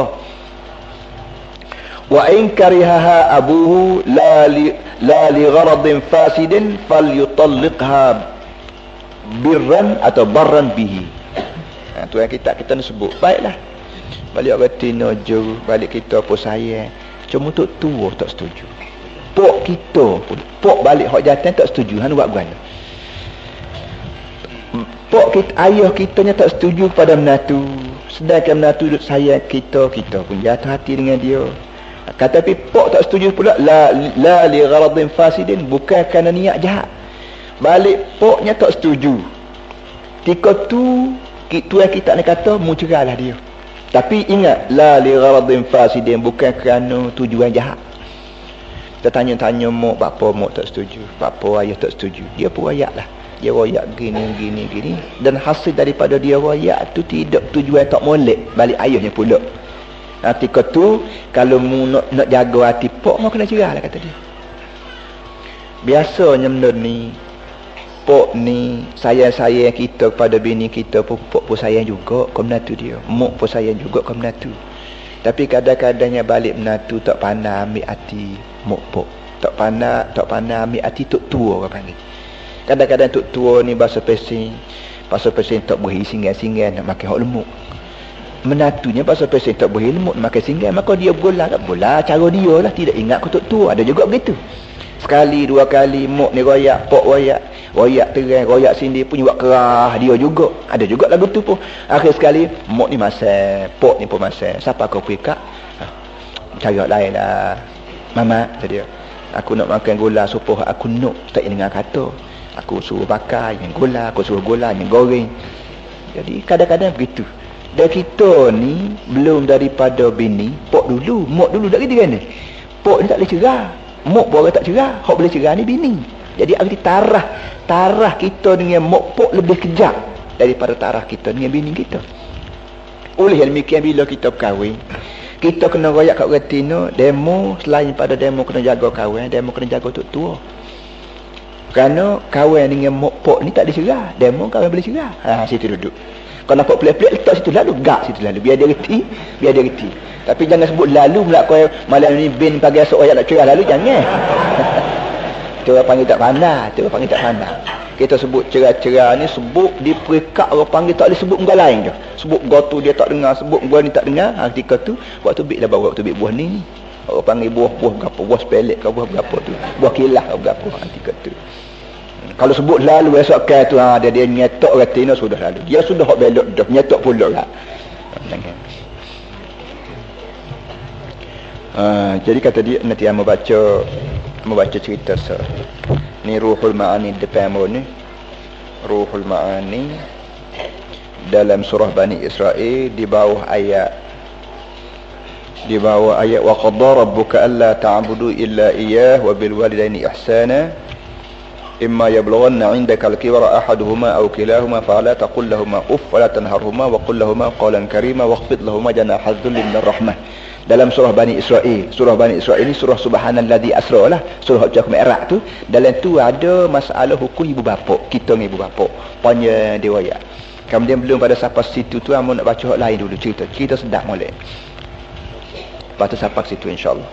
Wa in karihaha abuhu la li gharadin fasidin falyutalliqha birran atau barran bihi. Tu yang kita nak sebut. Baiklah, balik orang tina juru, balik kita pun sayang, cuma untuk tua tak setuju. Pok kita pun, pok balik hak jantan tak setuju, hang buat guna. Pok kita, ayah kitanya tak setuju pada menatu, sedangkan menatu duk sayang kita, kita pun jatuh hati dengan dia. Tapi pok tak setuju pula, la li gharadin fasidin, bukan kerana niat jahat. Balik poknya tak setuju. Ketika tu tuan kita ni kata mu cerailah dia. Tapi ingat, la li gharadin fasidin, bukan kerana tujuan jahat. Kita tanya-tanya mak, bapa mak tak setuju, bapa ayah tak setuju. Dia pun royak lah. Dia royak gini. Dan hasil daripada dia royak tu tidak tujuan tak molek, balik ayahnya pula. Ketika tu kalau mu nak jaga hati pok, mau kena cerailah kata dia. Biasanya benda ni, pok ni sayang-sayang kita kepada bini kita pun, pok pun sayang juga ke menatu dia, mak pun sayang juga ke menatu. Tapi kadang-kadangnya balik menatu tak pandai ambil hati mak pok, tak pandai ambil hati tok tua orang panggil. Kadang-kadang tok tua ni bahasa pesing tak boleh singgan-singgan nak makan hak lemuk. Menatunya bahasa pesing tak boleh lemuk nak makan singgan, maka dia bola cara dia lah, tidak ingat ke tok tua. Ada juga begitu. Sekali dua kali mak ni royak, pok royak terang, royak sini pun buat kerah dia juga. Ada juga lagu tu pun. Akhir sekali mak ni masam, pok ni pun masam. Siapa kau pergi kak? Cari lain lah. Mama dia, aku nak makan gula supaya aku nak tak dengar kata. Aku suruh bakar yang gula, aku suruh gula yang goreng. Jadi kadang-kadang begitu. Dan kita ni belum daripada bini, pok dulu, mak dulu tak gitu kan. Pok ni tak boleh cerai. Mak pun orang tak cerai, hak boleh cerai ni bini. Jadi arti tarah kita dengan mak pok lebih kejam daripada tarah kita dengan bini kita. Oleh yang demikian, bila kita berkahwin, kita kena royak kat orang tina, demo selain pada demo kena jaga kahwin, demo kena jaga tok tua. Kerana kahwin dengan mak pok ni tak boleh cerai, demo kahwin boleh cerai. Situ duduk. Kalau nampak pelik-pelik, letak situ lalu, gak situ lalu, biar dia reti. Tapi jangan sebut lalu pula kau malam ni bin pagi esok ayat nak cerai lalu, jangan. Itu orang panggil tak pandai. Kita sebut cerai-cerai ni, sebut di peringkat orang panggil tak boleh sebut muka lain je. Sebut muka tu dia tak dengar, sebut muka ni tak dengar. Ketika tu waktu bik lah, baru waktu bik buah ni. Orang panggil buah berapa, buah sepelek ke buah berapa tu, buah kilah ke berapa ketika tu. Kalau sebut lalu esok kan tu, dia nyetok retina sudah lalu. Dia sudah hok belok dah, nyetok pula lah. Jadi kata dia nanti yang membaca cerita ni Ruhul Ma'ani depan ni. Ruhul Ma'ani dalam surah Bani Israel di bawah ayat wa qadara rabbuka alla ta'budu illa iyyah wa bil walidaini ihsana imma yablughanna 'indaka al-kibara ahaduhuma aw kilahuma fala taqul lahumā uff wa la tanharhumā wa qul lahumā qawlan karīmā wakhfid lahumā janāha adh-dhulli minar rahmah. Dalam surah Bani Israel ni surah subhanalladzi asra lah, surah Hujjah Mi'raj tu. Dalam tu ada masalah hukum ibu bapa, kita dengan ibu bapa, panjang riwayat. Kemudian belum pada sampai situ tu, amun nak baca hak lain dulu, cerita sedap molek. Lepas tu sampai situ insya-Allah.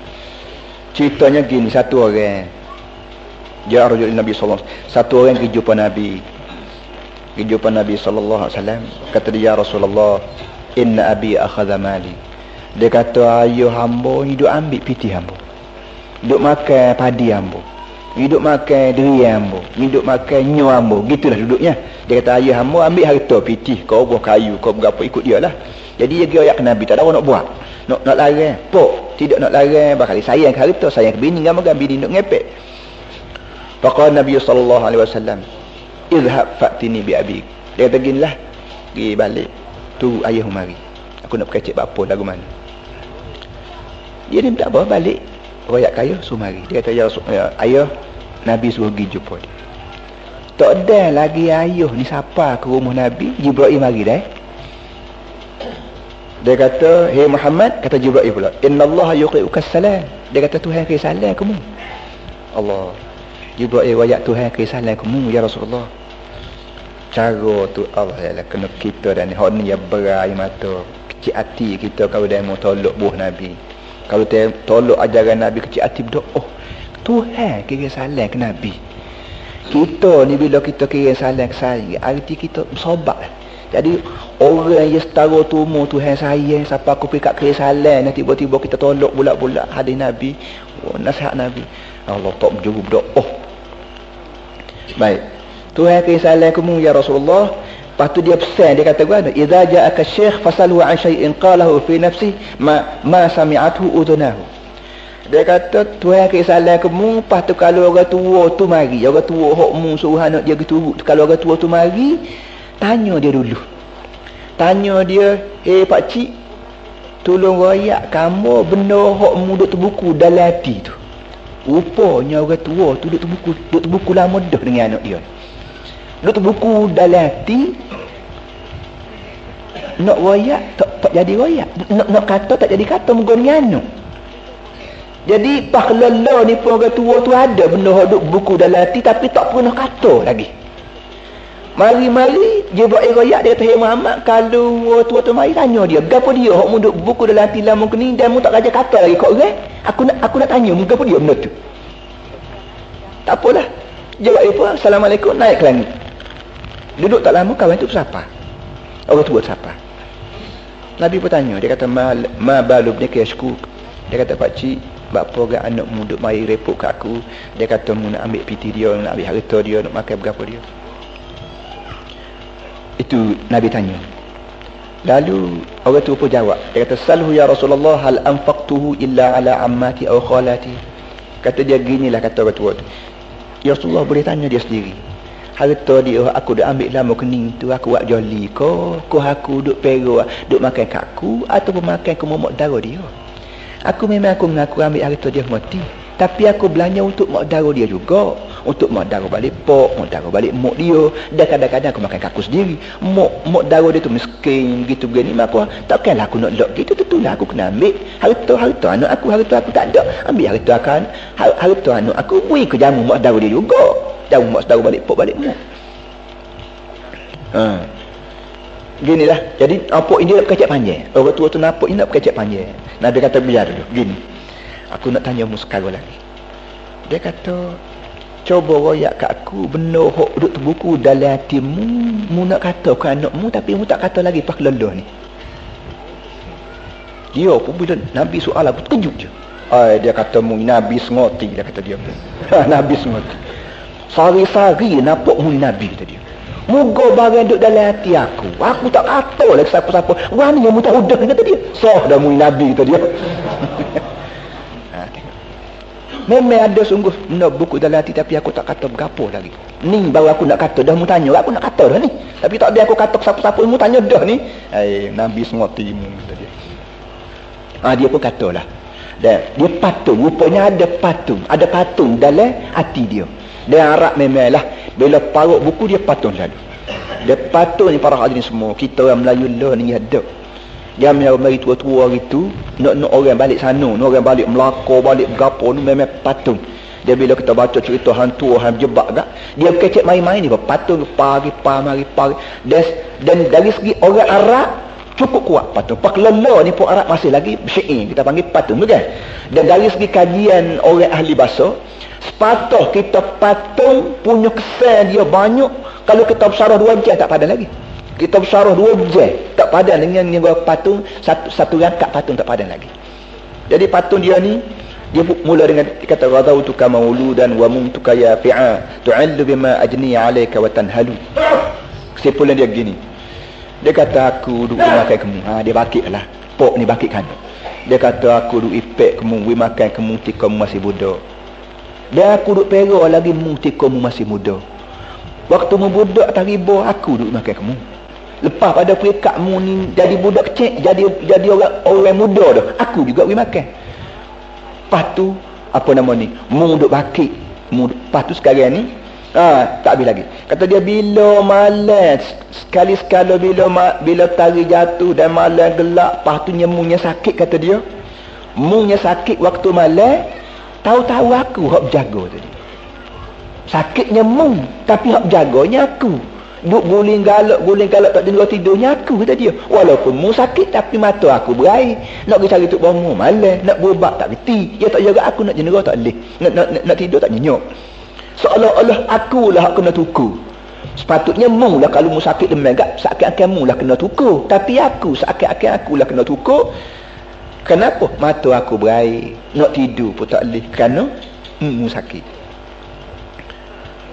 Ceritanya gini, satu orang dia rajul Nabi sallallahu alaihi wasallam, satu orang pergi jumpa Nabi sallallahu alaihi wasallam, kata dia, ya Rasulullah, inna abi akhadha mali. Dia kata, ayah hamba hidup ambil piti hamba, duk makan padi hamba. Hidup makan deri hamba, hidup makan nyo hamba, gitulah duduknya. Dia kata ayah hamba ambil harta pitih, kau buah kayu, kau berapa ikut dia lah. Jadi dia gerak ke Nabi, tak ada orang nak buat. Nak larang, pok, tidak nak larang, bakal sayang ke harta, sayang ke bini, gambar bini nak ngepek. Faqala Nabi sallallahu alaihi wasallam, "Izhab fa'tini bi abik." Dia kata ginilah, pergi balik, tu ayah mari. Aku nak berkecek bapa lagu mana. Dia ni tak apa balik. Royak kaya suruh mari. Dia kata ya ayah, Nabi suruh pergi jumpa dia. Tak ada lagi ayah ni siapa ke rumah Nabi, Jibril mari dah. Dia kata, "Hei Muhammad," kata Jibril pula, "Innallaha yuqri'uka salam." Dia kata Tuhan kira salam kamu. Allah. Jibril royak Tuhan kira salam kamu ya Rasulullah. Cara tu Allah ya kena kita dan hak ni ya berai mata. Kecil hati kita kalau dia mau tolak buah Nabi. Kalau dia tolak ajaran Nabi, kecil hati berdoa. Tuhan kira salam ke Nabi. Kita ni bila kita kira salam ke saya, arti kita sobat. Jadi orang yang setara tu umur Tuhan sayang, siapa aku pergi kat kira salam, nanti tiba-tiba kita tolak bulat-bulat hadis Nabi, nasihat Nabi. Allah tak berjuru berdoa. Baik. Tuhan kira salam kamu ya Rasulullah. Lepas tu dia pesan, dia kata gua, "Idza ja'aka syekh fasalhu 'an syai'in qalahu fi nafsi ma sami'athu udhunahu." Dia kata Tuhan kira salam kamu, lepas tu kalau orang tua tu mari, orang tua hokmu suruh anak dia gitu, kalau orang tua tu mari, tanya dia dulu. Tanya dia, "Pak cik, tolong royak kamu benar hokmu duk terbuku dalam hati tu." Rupanya orang tua tu duk terbuku lama dah dengan anak dia. Duk terbuku dalam hati. Nak royak tak jadi royak. Nak kata tak jadi kata menggon dengan anak. Jadi pahlala ni pun orang tua tu ada benda duk buku dalam hati tapi tak pernah kata lagi. Mari-mari Jibril royak dia kata, "Hei Muhammad, kalau orang tua tu mari tanya dia, gapo dia hok mu duk buku dalam hati lama ke ni dan mu tak raja kata lagi kau orang. Aku nak tanya mu gapo dia benda tu." Tak apalah. Jibril pun assalamualaikum naik ke langit. Duduk tak lama kawan tu siapa? Orang tua siapa? Nabi pun tanya, dia kata ma balu ibnika yashkuk. Dia kata, "Pak cik, bapa orang anak mu duk mari repot kat aku." Dia kata mu nak ambil piti dia, nak ambil harta dia, nak makan berapa dia. Itu Nabi tanya. Lalu orang tu pun jawab. Dia kata, "Salhu ya Rasulullah hal anfaqtuhu illa ala ammati aw khalati." Kata dia ginilah kata orang tua tu. Ya Rasulullah boleh tanya dia sendiri. Harta dia aku dah ambil lama kening tu aku buat joli ko aku duk pero duk makan kat aku ataupun makan ke momok darah dia. Aku memang aku mengaku ambil harta dia mati. Tapi aku belanja untuk mak darah dia juga. Untuk mak darah balik pok, mak darah balik mak dia. Dan kadang-kadang aku makan kaku sendiri. Mak darah dia tu miskin gitu begini. Maka takkanlah aku nak lok gitu. Tentulah aku kena ambil harta anak aku. Harta aku tak ada. Ambil harta anak aku. Beri ke jamu mak darah dia juga. Jamu mak darah balik pok balik mak. Ginilah. Jadi apa ini nak berkecek panjang. Orang tua tu nampak ini nak berkecek panjang. Nabi kata biar dulu. Gini. Aku nak tanya mu sekarang lagi. Dia kata, "Coba royak kat aku benar hok duduk terbuku dalam hatimu. Mu nak kata ke anakmu tapi mu tak kata lagi pak lelah ni." Dia pun bila Nabi soal aku terkejut je. Dia kata mu Nabi sengoti, dia kata dia. Nabi sengoti. Sari-sari nampak mu Nabi kata dia. Moga barang duduk dalam hati aku. Aku tak kata lagi siapa-siapa. Wani yang mu tak udah kata dia. Sah dah mu Nabi kata dia. Memang ada sungguh nak buku dalam hati tapi aku tak kata berapa lagi. Ni baru aku nak kata. Dah mu tanya aku nak kata dah ni. Tapi tak ada aku kata siapa-siapa mu tanya dah ni. Nabi sengoti mu kata dia. Dia pun katalah. Dan dia patung. Rupanya ada patung dalam hati dia. Dia harap memanglah bila parut buku dia patung selalu. Dia patung ni para hadirin semua. Kita orang Melayu lah ni ada. Dia mari tua-tua gitu, nak orang balik sana, nak orang balik Melaka, balik berapa ni memang patung. Dia bila kita baca cerita hantu orang jebak gak, dia kecek main-main ni patung pagi. Dan dari segi orang Arab cukup kuat patung. Pak lala ni pun Arab masih lagi syair kita panggil patung tu kan. Dan dari segi kajian orang ahli bahasa, sepatah kita patung punya kesan dia banyak. Kalau kita bersarah 2 jam tak padan lagi. Kita bersarah 2 jam tak padan dengan patung satu rangkap patung tak padan lagi. Jadi patung dia ni Dia mula dengan kata ghadawtuka mauludan wa mumtuka yafi'a tu'allu bima ajni 'alayka wa tanhalu. Kesimpulan dia gini. Dia kata aku duk makan kamu. Dia bakiklah. Pok ni bakikkan. Dia kata aku duk ipek kamu, we makan kamu ketika kamu masih muda. Dan aku duk perak lagi mu ketika kamu masih muda. Waktu mu budak tak riba aku duk makan kamu. Lepas pada pekat mu ni jadi budak kecil, jadi orang muda dah. Aku juga we makan. Lepas tu apa nama ni? Mu duk bakik. Lepas tu sekarang ni tak habis lagi. Kata dia bila malam sekali-sekala bila tari jatuh dan malam gelap, lepas tu munya sakit kata dia. Munya sakit waktu malam, tahu-tahu aku hok jaga tadi. Sakitnya mu, tapi hok jaganya aku. Duk guling galak tak dengar tidurnya aku kata dia. Walaupun mu sakit tapi mata aku berair. Nak pergi cari tok bomo malam, nak berubat tak reti. Dia tak jaga aku nak jenera tak boleh. Nak tidur tak nyenyok. Seolah-olah akulah hak kena tuku. Sepatutnya mu lah kalau mu sakit demam gak, seakan-akan mu lah kena tuku. Tapi aku seakan-akan aku lah kena tuku. Kenapa? Mata aku berair. Nak tidur pun tak boleh kerana mu sakit.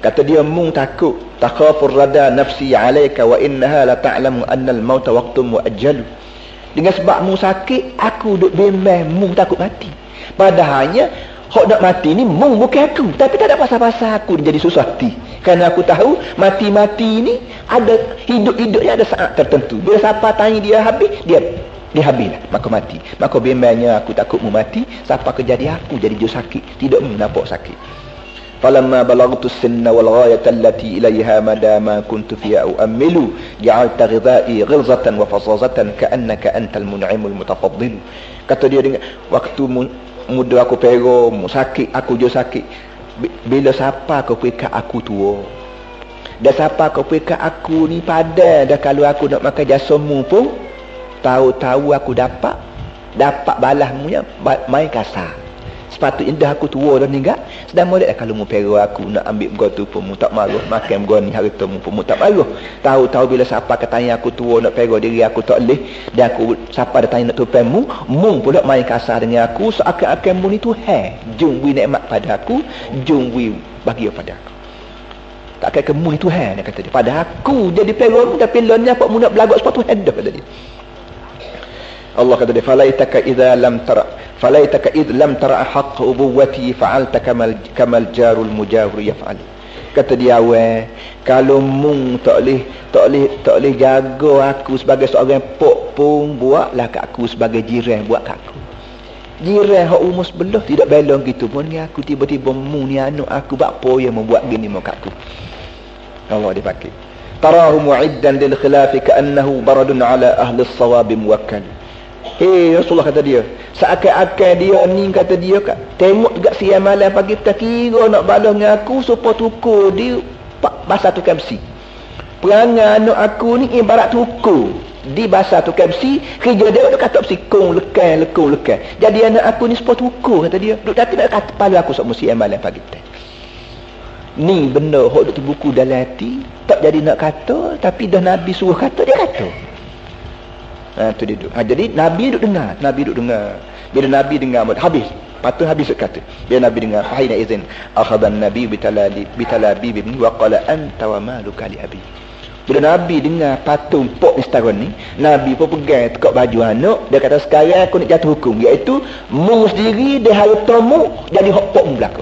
Kata dia mu takut, takhafur rada nafsi 'alaika wa innaha la ta'lamu anna al-maut waqtun muajjal. Dengan sebab mu sakit, aku duk bimbang mu takut mati. Padahalnya hok nak mati ni mu bukan aku, tapi tak ada pasal-pasal aku jadi susah hati. Kerana aku tahu mati-mati ni ada hidup-hidupnya ada saat tertentu. Bila siapa tanya dia habis, dia habislah, maka mati. Maka bimbangnya aku takut mu mati, siapa kejadian aku jadi jauh sakit, tidak mu nampak sakit. Falamma balagtu as-sinna wal ghayata allati ilayha madama kuntu fiha u'ammilu ja'alta ghidha'i ghilzatan wa fasazatan ka'annaka antal mun'imul mutafaddil. Kata dia dengan waktu muda aku pero, mu sakit, aku jauh sakit. Bila siapa kau pekat aku tua. Dan siapa kau pekat aku ni padan. Dan kalau aku nak makan jasamu pun, tahu-tahu aku dapat balasmu nya main kasar. Sepatutnya dah aku tua dah meninggal. Sedang molek dah kalau mu pero aku nak ambil gua tu pun mu tak maruh. Makan gua ni harta mu pun mu tak maruh. Tahu-tahu bila siapa katanya aku tua nak pero diri aku tak boleh. Dan aku siapa dah tanya nak tupai mu pula main kasar dengan aku. Seakan-akan mu ni Tuhan. Jom wi nikmat pada aku. Jom wi bagi pada aku. Tak akan mu ni Tuhan dia kata dia. Pada aku jadi pero mu tapi lon ni apa mu nak belagak sebab Tuhan dah kata dia. Allah kata dia falaitaka idza lam tara haqq ubuwati fa'alta kamal jarul mujawir yaf'al. Kata dia kalau mu tak boleh jaga aku sebagai seorang pok pun buatlah kat aku sebagai jiran buat kat aku. Jiran hak umur sebelah tidak belong gitu pun ni aku tiba-tiba mu ni anak aku buat apa yang membuat gini mau kat aku. Allah dipakai. Tarahu mu'iddan lil khilafi ka'annahu baradun ala ahli as-sawab muwakkal. Rasulullah kata dia, seakan-akan dia ni kata dia kat tengok dekat siang malam pagi petang kira nak balas dengan aku supaya tukur dia basah tukar besi. Perangai anak aku ni ibarat tukur di basah tukar besi, kerja dia duk kata besi kong lekan. Jadi anak aku ni supaya tukur kata dia. Duk tak nak kata kepala aku semua siang malam pagi petang. Ni benda hok duk terbuku dalam hati, tak jadi nak kata tapi dah Nabi suruh kata dia kata. Tu dia duduk. Jadi Nabi duduk dengar. Bila Nabi dengar habis. Patut habis kata. Bila Nabi dengar fahina izin akhadhan Nabi bitalabi ibn wa qala anta wa maluka li abi. Bila Nabi dengar patung pok ni setahun ni, Nabi pun pegang tekak baju anak, dia kata sekarang aku nak jatuh hukum, iaitu mu sendiri dia hartamu jadi hak pok mu belaka.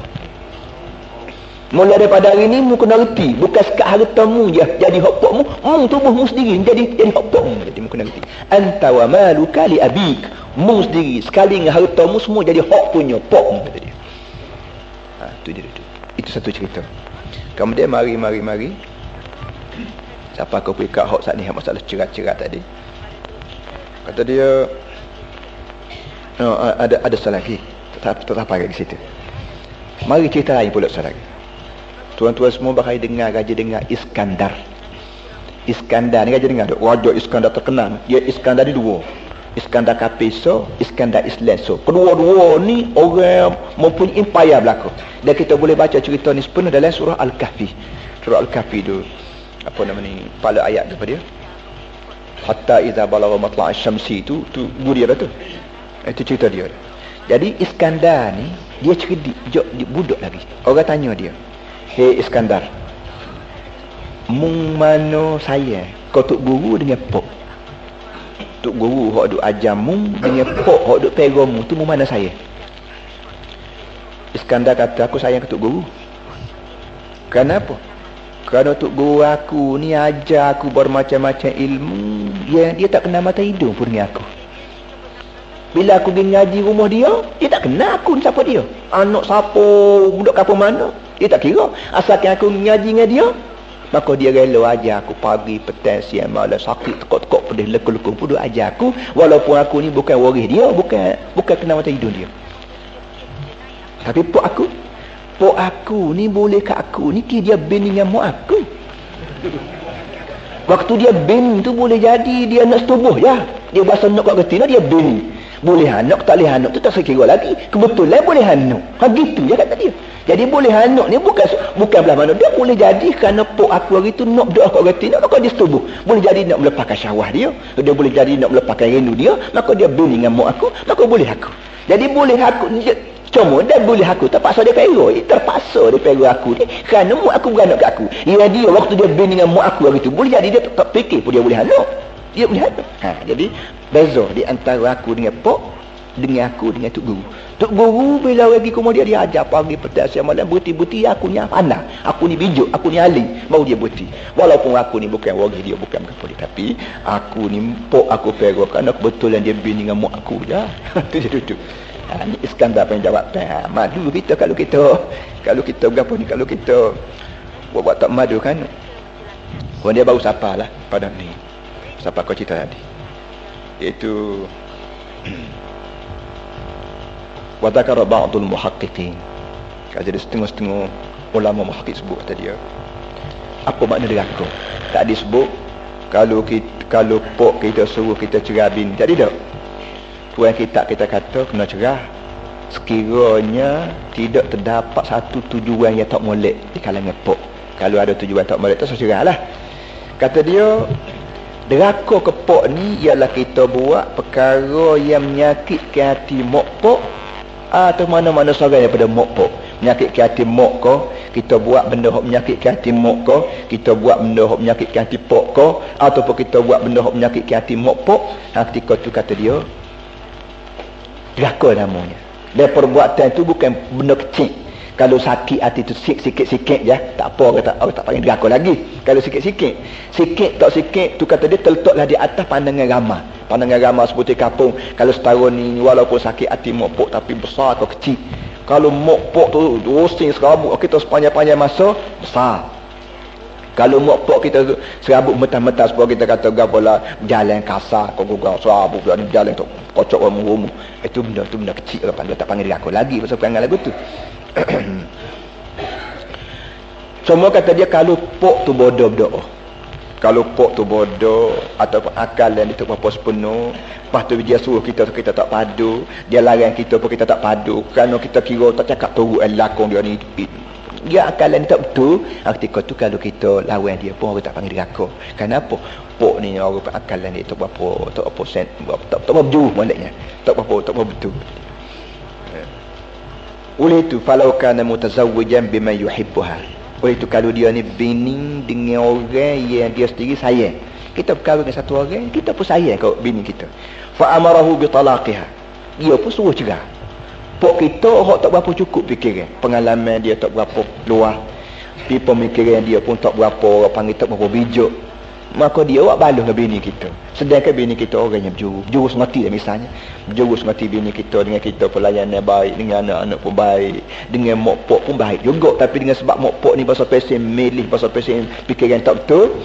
Mula daripada hari ni mu kena reti, bukan sekat harta mu je jadi hak pok mu, tubuh mu sendiri jadi hak pok mu. Jadi mu kena reti. Anta wa maluka li abik. Mu sendiri sekali dengan harta mu semua jadi hak punya pok mu kata dia. Tu dia tu. Itu satu cerita. Kemudian mari. Siapa kau pekat hak saat ni masalah cerat-cerat tadi. Kata dia ada salah lagi. Tetap pakai di situ. Mari cerita lain pula salah lagi. Tuan-tuan semua bakal dengar Iskandar. Iskandar ni raja dengar tak? Raja Iskandar terkenal. Dia Iskandar ni dua. Iskandar Kapiso, Iskandar Isleso. Kedua-dua ni orang mempunyai empire belaka. Dan kita boleh baca cerita ni sepenuh dalam surah Al-Kahfi. Surah Al-Kahfi tu apa nama ni? Pada ayat tu apa dia? Hatta idza balagha matla'a asy-syamsi tu gudir tu. Itu cerita dia. Jadi Iskandar ni dia cerdik, budak lagi. Orang tanya dia, "Hei Iskandar, mung mana saya kau tok guru dengan pok? Tok guru hok duk ajar mung dengan pok hok duk pegang mung tu mung mana saya?" Iskandar kata, "Aku sayang tok guru." Kenapa? Kerana tok guru aku ni ajar aku bermacam-macam ilmu yang dia tak kenal mata hidung pun dengan aku. Bila aku pergi ngaji rumah dia tak kenal aku ni siapa dia. Anak siapa, budak kampung mana, dia tak kira. Asalkan aku ngaji dengan dia, maka dia rela ajar aku pagi, petang, siang, malam, sakit, tekuk-tekuk, pedih, lekuk-lekuk pun dia ajar aku. Walaupun aku ni bukan waris dia, bukan kenal mata hidung dia. Tapi pok aku ni boleh kat aku ni dia bini dengan mak aku. Waktu dia bini tu boleh jadi dia nak setubuh ya. Dia bahasa nak kat getina dia bini. Boleh hanok tak boleh hanok tu tak sekira lagi. Kebetulan boleh hanok. Gitu je kata dia. Jadi boleh hanok ni bukan belah mana. Dia boleh jadi kerana pok aku hari tu nak doa kat getina maka dia setubuh. Boleh jadi nak melepaskan syahwat dia. Dia boleh jadi nak melepaskan rindu dia, maka dia bini dengan mak aku, maka boleh aku. Jadi boleh aku cuma dia boleh aku terpaksa dia pegang. Terpaksa dia pegang aku ni kerana mak aku beranak kat aku. Ya dia waktu dia bini dengan mak aku hari tu boleh jadi dia tak fikir pun dia boleh hanok. Dia boleh hanok. Jadi beza di antara aku dengan pok dengan aku dengan tok guru. Tok guru bila pergi kemudian dia ajar pagi petang siang malam berhenti-berhenti aku ni pandai. Aku ni bijuk, aku ni alim, baru dia berhenti. Walaupun aku ni bukan waris dia, bukan dia, tapi aku ni pok aku pegang kerana kebetulan dia bini dengan mak aku je. Tu je duduk. Ni Iskandar pun jawab, madu kita kalau kita berapa ni, kalau kita buat tak madu kan. Orang dia baru sapa lah pada ni. Sapa kau cerita tadi. Iaitu wa dzakara ba'dul muhaqqiqin. Jadi setengah-setengah ulama muhaqqiq sebut kata dia. Apa makna deraka? Tak disebut kalau pok kita suruh kita cerah bini. Jadi tak. Tuan kita kata kena cerah sekiranya tidak terdapat satu tujuan yang tak molek di kalangan pok. Kalau ada tujuan tak molek tu cerahlah. Kata dia deraka ke pok ni ialah kita buat perkara yang menyakitkan hati mak pok atau mana-mana seorang daripada mak pok. Menyakitkan hati mak ko, kita buat benda yang menyakitkan hati mak ko, kita buat benda yang menyakitkan hati pok ko, ataupun kita buat benda yang menyakitkan hati mak pok. Ketika tu kata dia deraka namanya. Dan perbuatan itu bukan benda kecil. Kalau sakit hati tu sikit-sikit je, tak apa orang tak panggil deraka lagi. Kalau sikit-sikit tak sikit tu kata dia terletaklah di atas pandangan ramai. Pandangan ramai seperti kapung. Kalau setahun ni walaupun sakit hati mak pok tapi besar atau kecil. Kalau mak pok tu roasting serabut kita sepanjang-panjang masa besar. Kalau mak pok kita serabut mentah-mentah sebab kita kata gapalah jalan kasar kau gugau serabut ni jalan tu kocok rumah. Itu benda kecil orang pandai tak panggil deraka lagi pasal perangai lagu tu. Semua kata dia kalau pok tu bodoh berdoa. Kalau pok tu bodoh ataupun akal yang dia tak apa sepenuh, lepas tu dia suruh kita tak padu, dia larang kita pun kita tak padu kerana kita kira tak cakap turut lakon dia ni. Dia akalan tak betul. Ketika tu kalau kita lawan dia pun orang tak panggil deraka. Kenapa? Pok ni orang akalan dia tak apa sen, tak berjuru maksudnya. Tak apa betul. Oleh itu falau kana mutazawwijan biman yuhibbuha. Oleh itu kalau dia ni bini dengan orang yang dia sendiri sayang. Kita berkahwin dengan satu orang, kita pun sayang kat bini kita. Fa amarahu bi talaqiha. Dia pun suruh cerah. Pok kita tak berapa cukup fikiran. Pengalaman dia tak berapa luas. Pemikiran dia pun tak berapa, orang panggil tak berapa bijak. Maka dia awak balas dengan bini kita. Sedangkan bini kita orang yang berjurus mati lah misalnya. Berjurus mati bini kita dengan kita pelayanan baik, dengan anak-anak pun baik, dengan mak pok pun baik juga. Tapi dengan sebab mak pok ni bahasa pesen milih, bahasa pesen fikiran tak betul.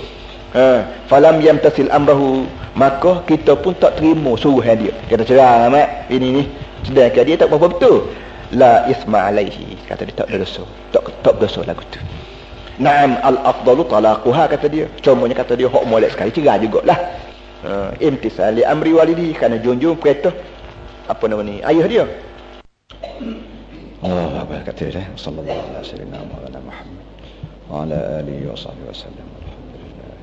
Falam yamtasil amrahu, maka kita pun tak terima suruhan dia. Kata cerah mak bini ni. Sedangkan dia tak apa betul. La isma alaihi, kata dia tak ada dosa. Tak dosa lagu tu. Naam al-afdalu talaquha, kata dia. Cumanya kata dia hak molek sekali cerah jugalah. Imtisal li amri walidi, kerana junjung perintah apa nama ni ayah dia. Allah Akbar, kata dia. Sallallahu alaihi wasallam Muhammad wa ala alihi wa sahbihi wasallam. Alhamdulillah.